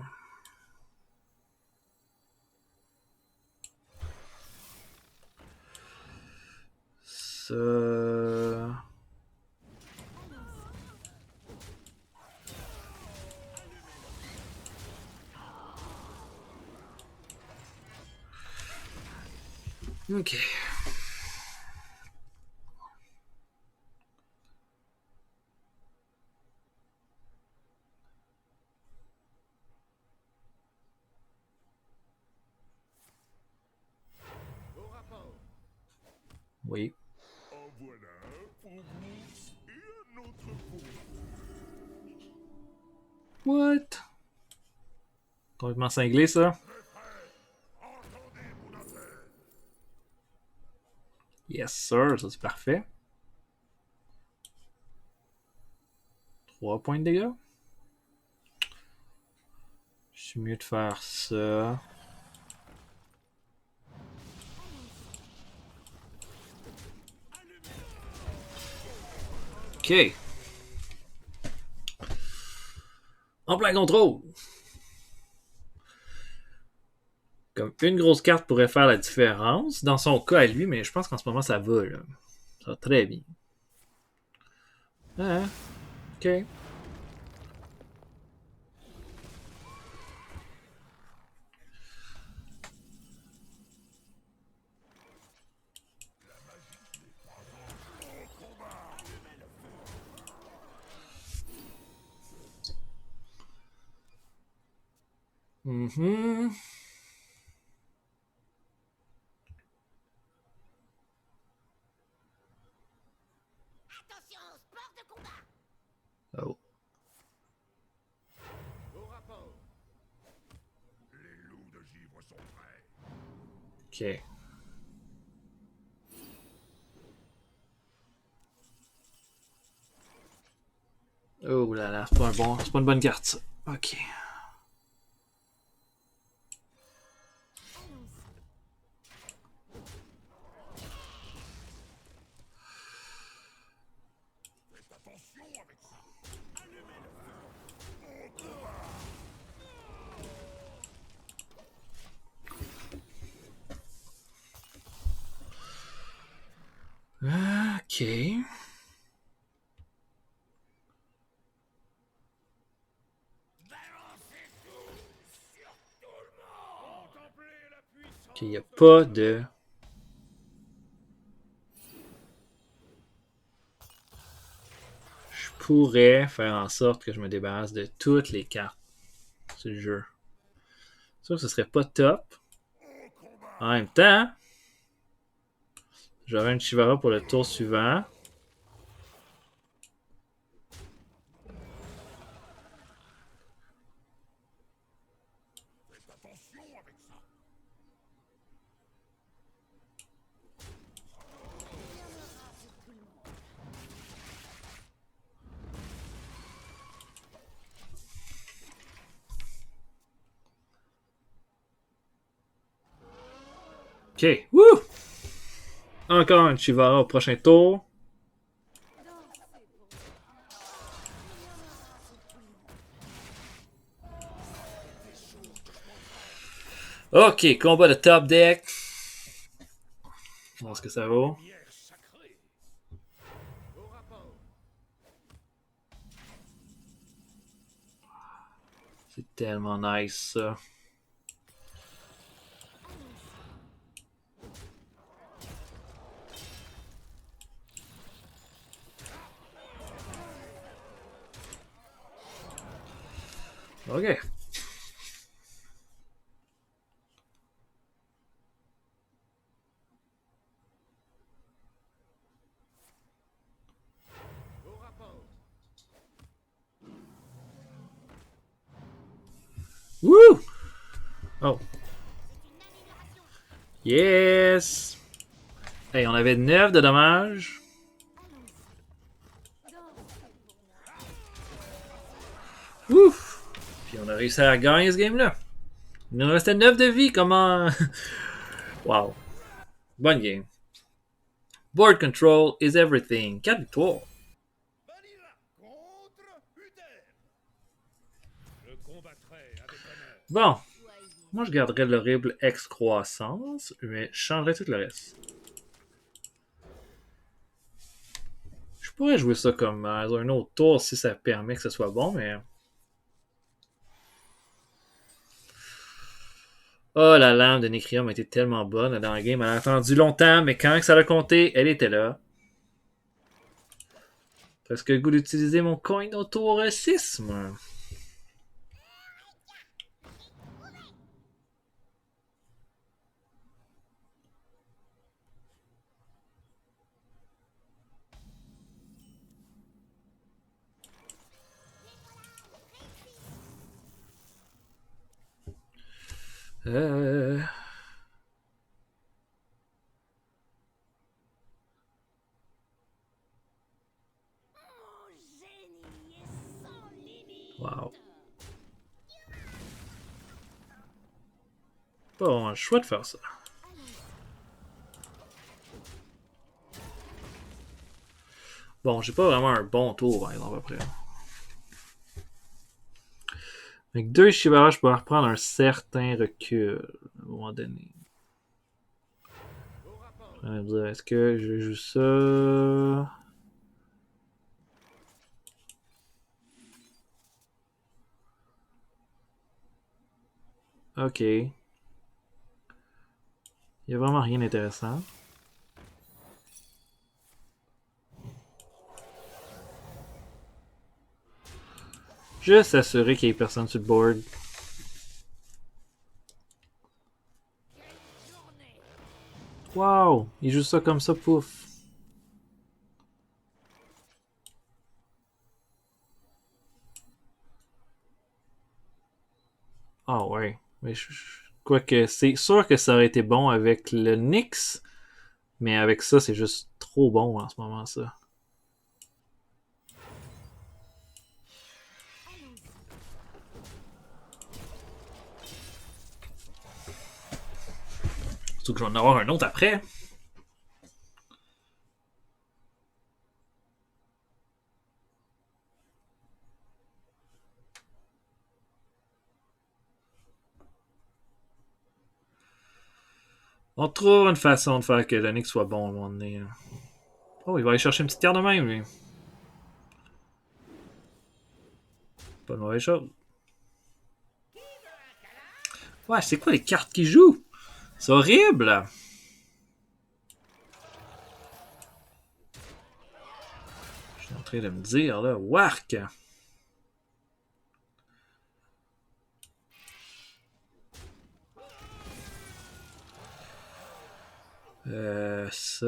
Ça. Ok. Au rapport. Oui. En voilà un pour vous et un autre pour vous. What? Complètement cinglé, ça. Entendez mon affaire. Yes, sir. Ça, c'est parfait. 3 points de dégâts. Je suis mieux de faire ça. Ok. En plein contrôle. Comme une grosse carte pourrait faire la différence dans son cas à lui, mais je pense qu'en ce moment ça va. Là. Ça va très bien. Ah, ok. Mhm. Attention, sport de combat. Oh. Au rapport. Les loups de givre sont prêts. Ok. Oh là là, c'est pas une bonne carte ça. Ok. Faites attention avec ça. Ok. Contemplez la puissance. Ok, y a pas de. Je pourrais faire en sorte que je me débarrasse de toutes les cartes sur le jeu. C'est sûr que ce serait pas top. En même temps, j'aurais une Chivara pour le tour suivant. Faites attention avec ça. Ok. Wouh! Encore une Chivara au prochain tour. Ok, combat de top deck. On va voir ce que ça vaut. Lumière sacrée. Au rapport. C'est tellement nice ça. Ok. Au rapport. Wouh! Oh. C'est une amélioration. Yes! Hey, on avait 9 de dommages. Ouf! Puis on a réussi à gagner ce game-là. Il nous restait 9 de vie. Comment. Wow. Bonne game. Board control is everything. 4 victoires. Vanilla contre Uther. Je combattrai avec honneur. Bon. Moi, je garderais l'horrible excroissance, mais je changerais tout le reste. Je pourrais jouer ça comme dans un autre tour si ça permet que ce soit bon, mais. Oh, la lame de Necrium a été tellement bonne dans la game. Elle a attendu longtemps, mais quand ça l'a compté, elle était là. Presque le goût d'utiliser mon coin au tour 6, moi. Euh... Mon génie est sans limite. Wow. Pas vraiment le choix de faire ça. Bon, j'ai pas vraiment un bon tour, par exemple, après. Avec 2 Shivara, je peux reprendre un certain recul. moment donné. Je vais me dire, est-ce que je joue ça? Ok. Il n'y a vraiment rien d'intéressant. Juste s'assurer qu'il n'y ait personne sur le board. Wow! Il joue ça comme ça, pouf. Ah ouais. Mais quoique, c'est sûr que ça aurait été bon avec le Nyx. Mais avec ça, c'est juste trop bon en ce moment, ça. Surtout que je vais en avoir un autre après. On trouve une façon de faire que le Nyx soit bon à un moment donné. Oh, il va aller chercher une petite carte de même, lui. Pas de mauvaise chose. Ouais, c'est quoi les cartes qu'il joue? C'est horrible! Je suis en train de me dire, là, wark! Ça.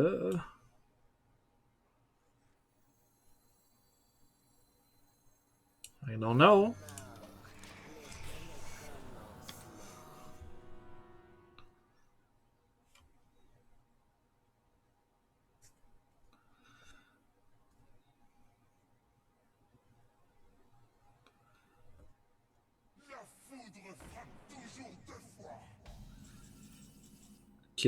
I don't know. La foudre frappe toujours deux fois. Ok.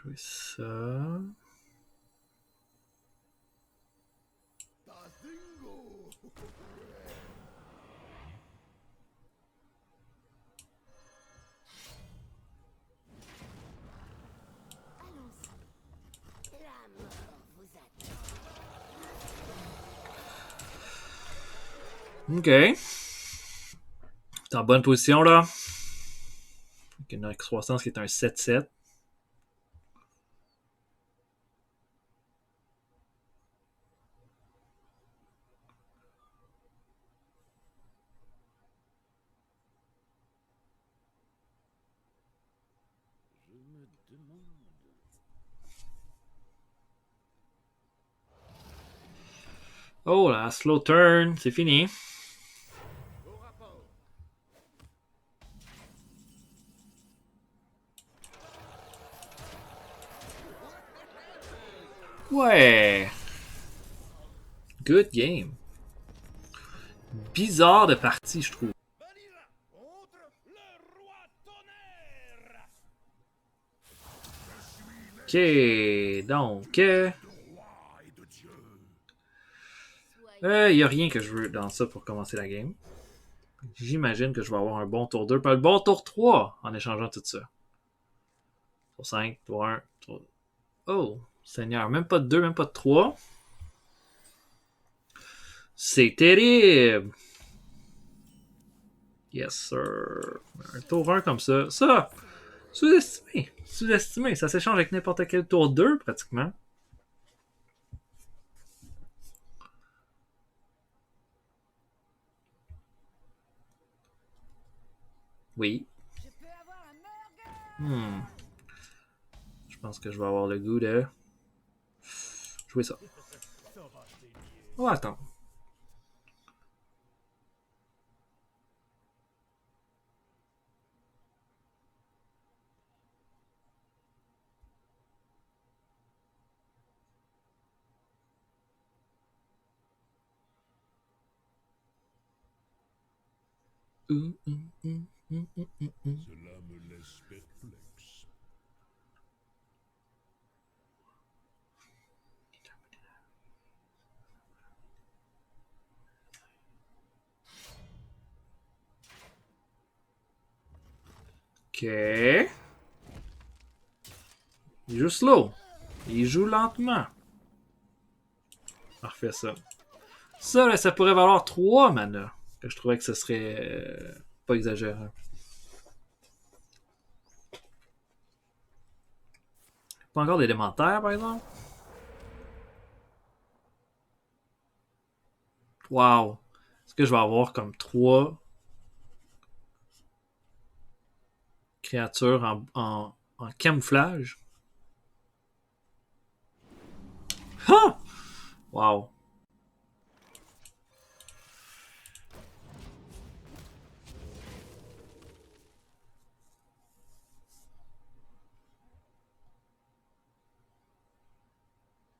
Jouer ça. Bazingo! Allons-y. La mort vous attend. Ok. T'es en bonne position, là. Avec une croissance qui est un 7-7. Oh là, slow turn, c'est fini. Au rapport. Ouais. Good game. Bizarre de partie, je trouve. Vanilla contre le roi tonnerre. Ok, donc. De roi et de dieu. Il n'y a rien que je veux dans ça pour commencer la game. J'imagine que je vais avoir un bon tour 2, pas le bon tour 3 en échangeant tout ça. Tour 5, tour 1, tour... Oh, Seigneur, même pas de 2, même pas de 3. C'est terrible! Yes, sir. Un tour 1 comme ça. Ça! Sous-estimé. Sous-estimé. Ça s'échange avec n'importe quel tour 2, pratiquement. Oui. Je peux avoir un burger. Hmm. Je pense que je vais avoir le goût de jouer ça. Oh, attends. Cela me laisse perplexe. Ok. Il joue slow. Il joue lentement. Parfait, ça. Ça, là, ça pourrait valoir 3 mana. Que je trouvais que ce serait pas exagérant. Pas encore d'élémentaire, par exemple? Wow. Est-ce que je vais avoir comme 3 créatures en camouflage? Ha! Wow.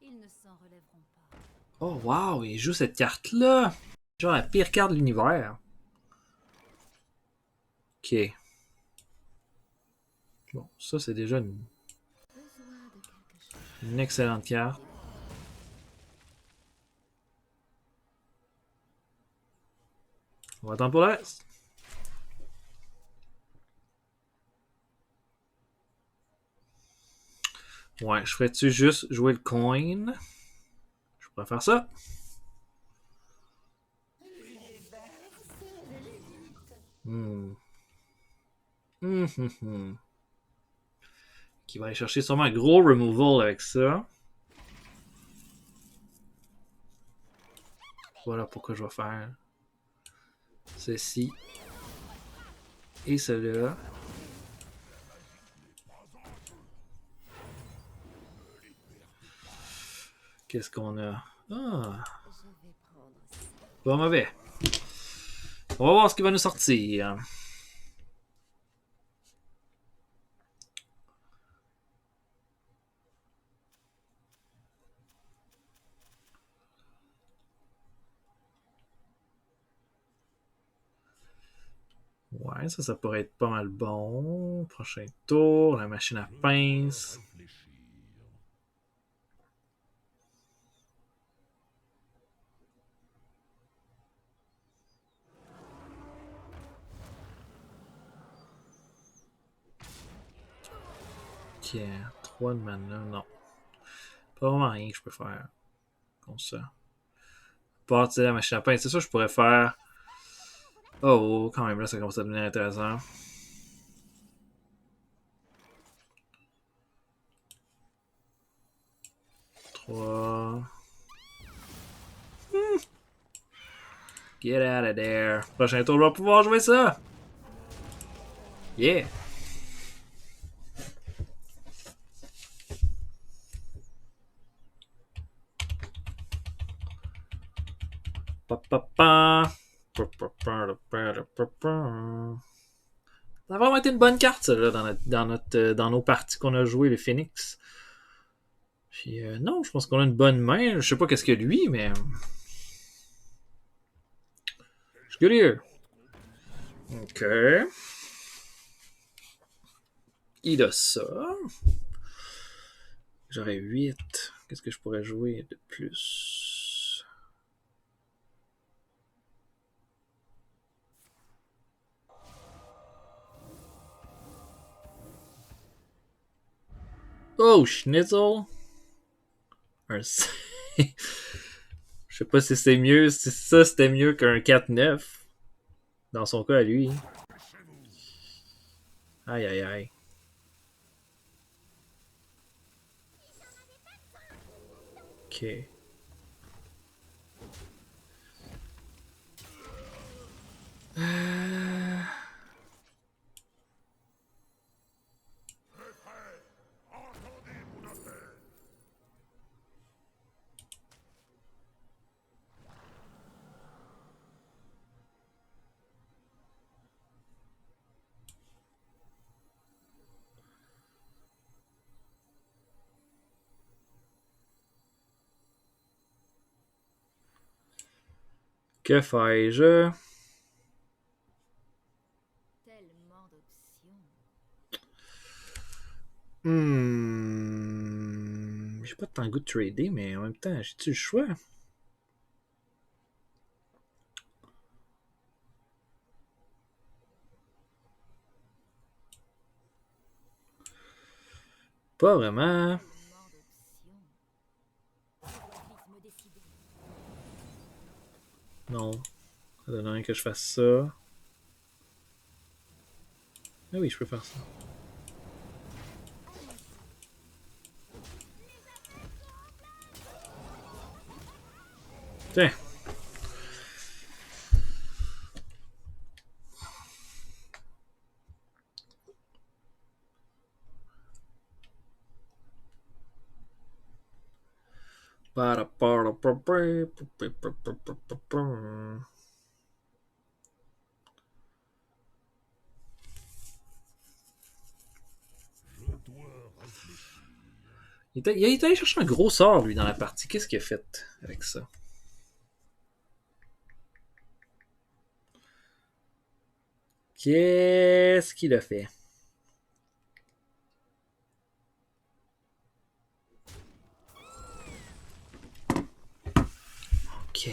Ils ne s'en relèveront pas. Oh wow, il joue cette carte-là. Genre la pire carte de l'univers. Ok. Bon, ça c'est déjà Besoin de quelque chose. une excellente carte. On va attendre pour le reste. Ouais, je ferais-tu juste jouer le coin? Je pourrais faire ça. Hmm. Qui va aller chercher sûrement un gros removal avec ça. Voilà pourquoi je vais faire ceci et cela. Qu'est-ce qu'on a? Ah, Je vais prendre ça. pas mauvais. On va voir ce qui va nous sortir. Ouais, ça pourrait être pas mal bon. Prochain tour, la machine à pince. Réfléchir. Ok, 3 de mana, non. Pas vraiment rien que je peux faire comme ça. Partir la machine à pince, c'est ça que je pourrais faire. Oh, quand même, là, ça commence à devenir intéressant. Trois. Get out of there. Prochain tour, je vais pouvoir jouer ça. Yeah. Pa, pa, pa. Ça a vraiment été une bonne carte, ça, là, dans nos parties qu'on a joué, les Phoenix. Puis, non, je pense qu'on a une bonne main. Je sais pas qu'est-ce que lui, mais. Je suis curieux. Ok. Il a ça. J'aurais 8. Qu'est-ce que je pourrais jouer de plus? Oh, Schnitzel. Un... Je sais pas si c'est mieux. Si ça c'était mieux qu'un 4-9. Dans son cas à lui. Aïe aïe aïe. Ok. Entendez mon appel. Que fais-je? Tellement d'options. J'ai pas tant le goût de trader, mais en même temps, j'ai-tu le choix? Pas vraiment. Quelle mort d'option. Je dois vite me décider. Non. Ça donne rien que je fasse ça. Ah oui, je peux faire ça. Tiens. Je dois réfléchir. Il est allé chercher un gros sort, lui, dans la partie. Qu'est-ce qu'il a fait avec ça? Qu'est-ce qu'il a fait? Ok.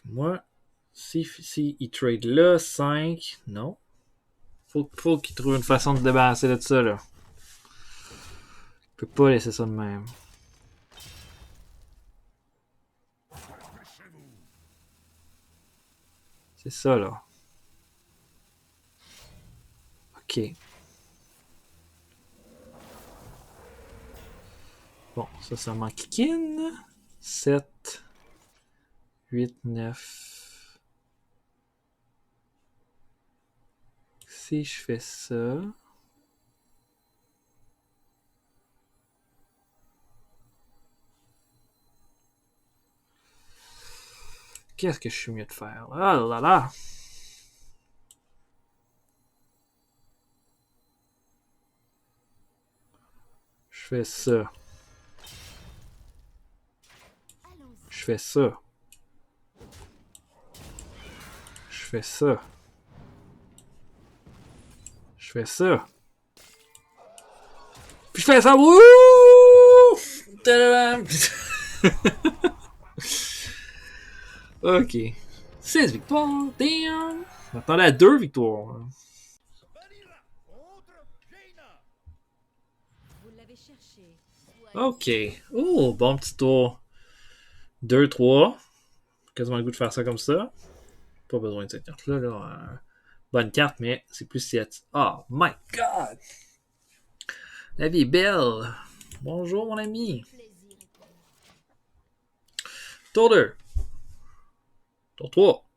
Moi, si il trade là, 5, non. Faut qu'il trouve une façon de se débarrasser de ça, là. Il peut pas laisser ça de même. Dépêchez-vous. C'est ça, là. Ok. Bon, ça m'en kikine. 7, 8, 9. Si je fais ça... Qu'est-ce que je suis mieux de faire? Ah là là! Je fais ça. Allons-y. Je fais ça. Je fais ça. Je fais ça. Puis je fais ça. Wouh! Tadam! Ok. 6 victoires. Damn! On attendait à 2 victoires. Vanilla contre Jaina. Vous l'avez cherché. Ok. Oh, bon petit tour. 2-3. Quasiment le goût de faire ça comme ça. Pas besoin de cette carte-là. Là. Bonne carte, mais c'est plus 7. Oh my god! La vie est belle. Bonjour, mon ami. Plaisir est pour moi. Tour 2. Tour 3.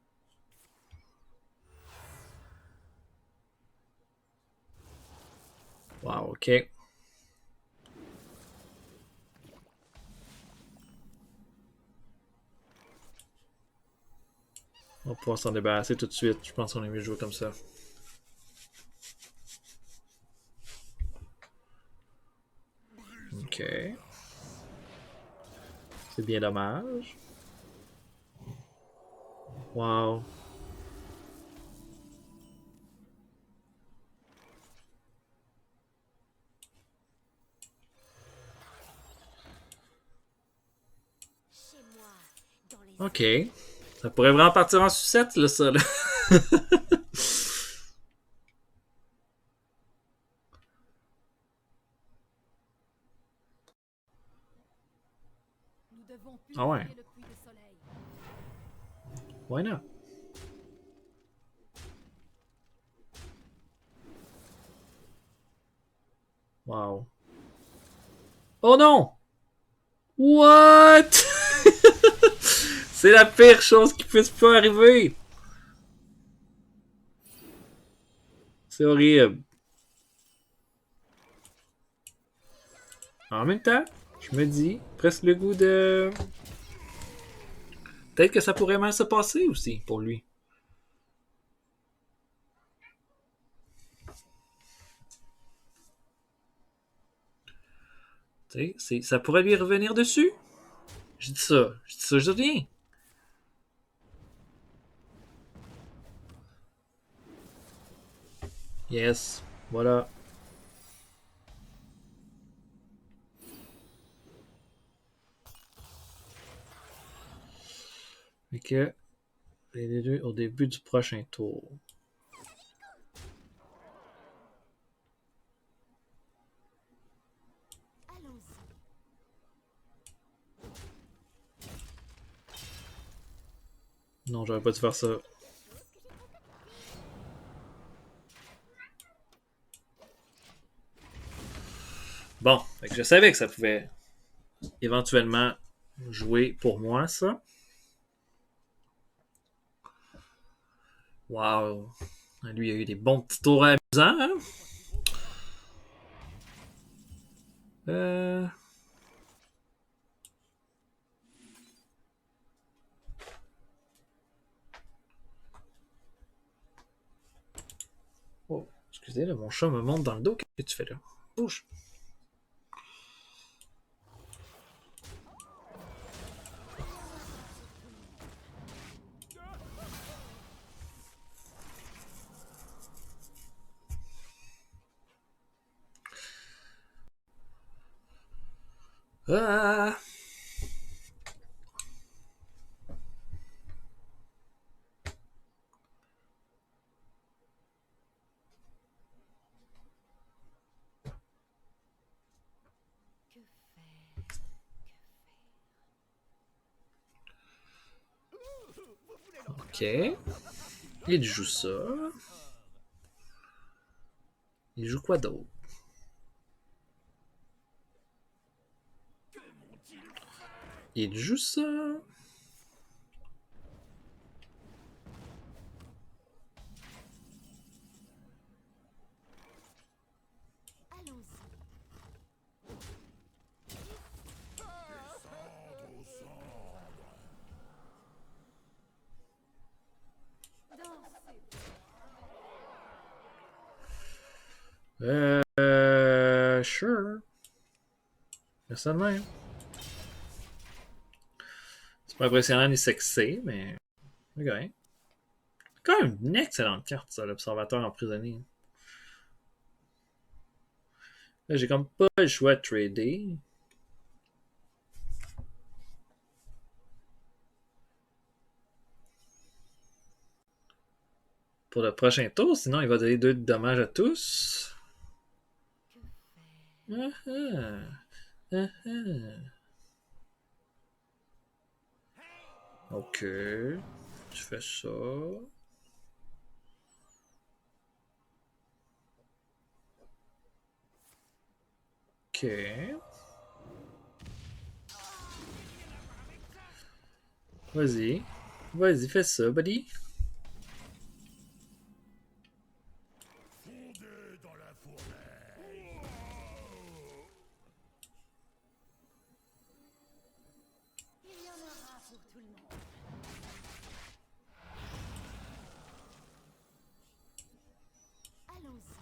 Wow, ok. On va pouvoir s'en débarrasser tout de suite. Je pense qu'on est mieux jouer comme ça. Ok. C'est bien dommage. Wow. Chez moi, dans les Ok. Ça pourrait vraiment partir en sucette, là, ça. Là. Nous devons Ah ouais. purifier le puits de soleil. Why not? Wow. Oh non! What? C'est la pire chose qui puisse pas arriver. C'est horrible. En même temps, je me dis, presque le goût de... Peut-être que ça pourrait mal se passer aussi pour lui. Tu sais, ça pourrait lui revenir dessus. Je dis ça. Je dis ça, je dis rien. Yes. Voilà. Fait que, les deux au début du prochain tour. Allons-y. Non, j'aurais pas dû faire ça. Bon, fait que je savais que ça pouvait éventuellement jouer pour moi, ça. Wow. Lui, il a eu des bons petits tours amusants, hein? Euh... Oh, excusez, là, mon chat me monte dans le dos. Qu'est-ce que tu fais là? Bouge. Ah! Que faire? Ok. Il joue ça. Il joue quoi d'autre? Il joue ça. Allons-y. Dansez. Sure. C'est ça de même. C'est pas impressionnant ni sexy, mais. Ok. C'est quand même une excellente carte, ça, l'observateur emprisonné. Là, j'ai comme pas le choix de trader. Pour le prochain tour, sinon il va donner 2 de dommages à tous. Que faire? Ah ah. Ah ah. Ok. Tu fais ça. Ok. Vas-y. Vas-y, fais ça, buddy. Fondez dans la fournaise. Il y en aura pour tout le monde. Allons-y.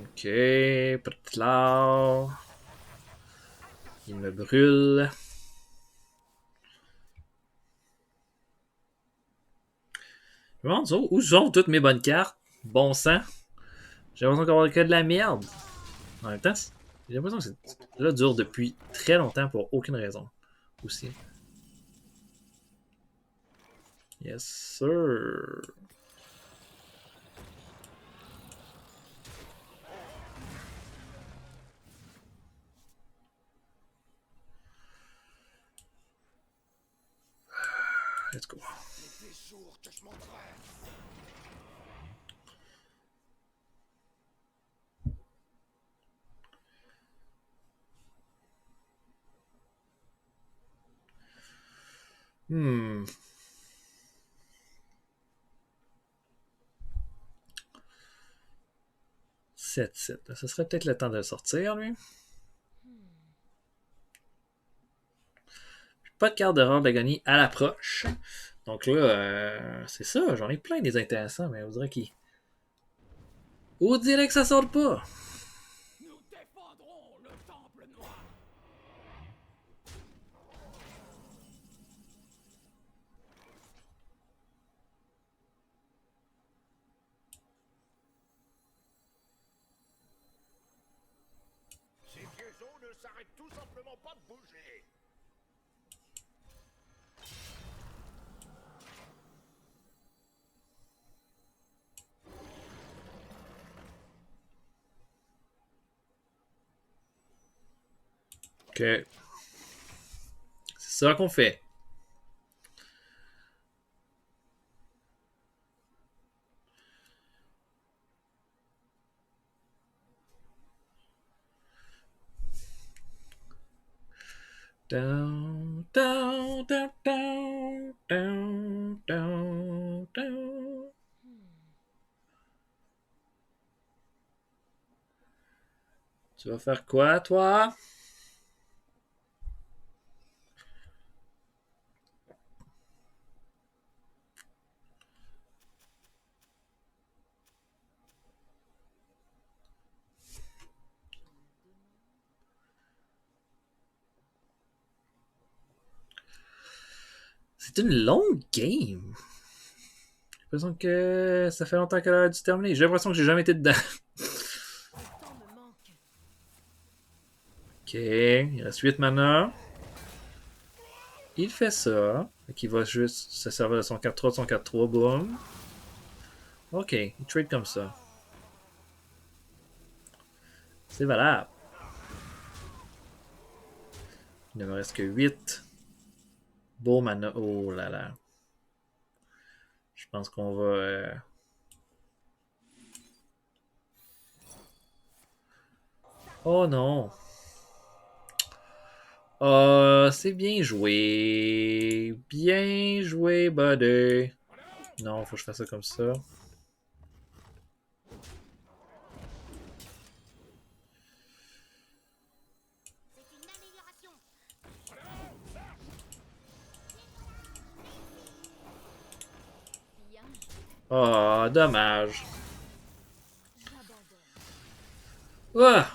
Ok. Là. Il me brûle. Je me demande où sont toutes mes bonnes cartes. Bon sang. J'ai l'impression d'avoir que de la merde. En même temps, j'ai l'impression que là dure depuis très longtemps pour aucune raison. Aussi. Yes, sir. Let's go. Les jours que je m'entraîne. Hmm. Sept 7. Ce serait peut-être le temps de le sortir, lui. Pas de carte de rare d'agonie à l'approche. Donc là, c'est ça. J'en ai plein des intéressants, mais on dirait qu'il. On dirait que ça sort pas. Nous défendrons le temple noir. Ces vieux os ne s'arrêtent tout simplement pas de bouger. Ok. C'est ça qu'on fait. Down, down, down, down, down, down, down. Tu vas faire quoi, toi? C'est une longue game. J'ai l'impression que ça fait longtemps qu'elle a dû terminer. J'ai l'impression que j'ai jamais été dedans. Le temps me manque. Ok, il reste 8 mana. Il fait ça. Il va juste se servir de son 4-3 de son 4-3. Boum. Ok, il trade comme ça. C'est valable. Il ne me reste que 8. Beau mana. Oh là là. Je pense qu'on va... Oh non. C'est bien joué. Bien joué, buddy. Non, faut que je fasse ça comme ça. C'est une amélioration. Bien, Oh, dommage. j'abandonne. Ah,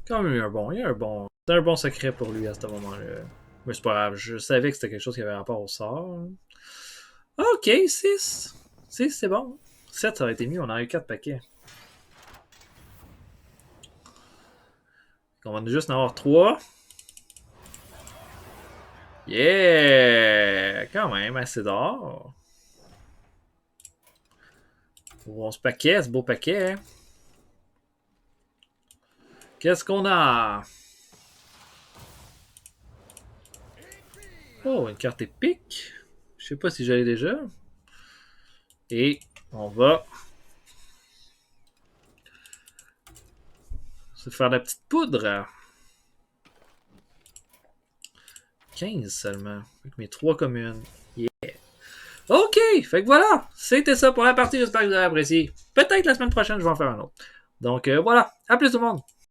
quand même il y a un bon. C'était un bon secret pour lui à ce moment-là. Mais c'est pas grave, je savais que c'était quelque chose qui avait rapport au sort. Ok, 6. 6, c'est bon. 7, ça aurait été mieux, on a eu 4 paquets. On va juste en avoir 3. Yeah! Quand même, assez d'or. Bon, ce paquet, ce beau paquet. Qu'est-ce qu'on a? Oh, une carte épique. Je sais pas si j'allais déjà. Et on va se faire la petite poudre. 15 seulement. Avec mes 3 communes. Yeah. Ok, fait que voilà. C'était ça pour la partie. J'espère que vous avez apprécié. Peut-être la semaine prochaine, je vais en faire un autre. Donc voilà. À plus tout le monde.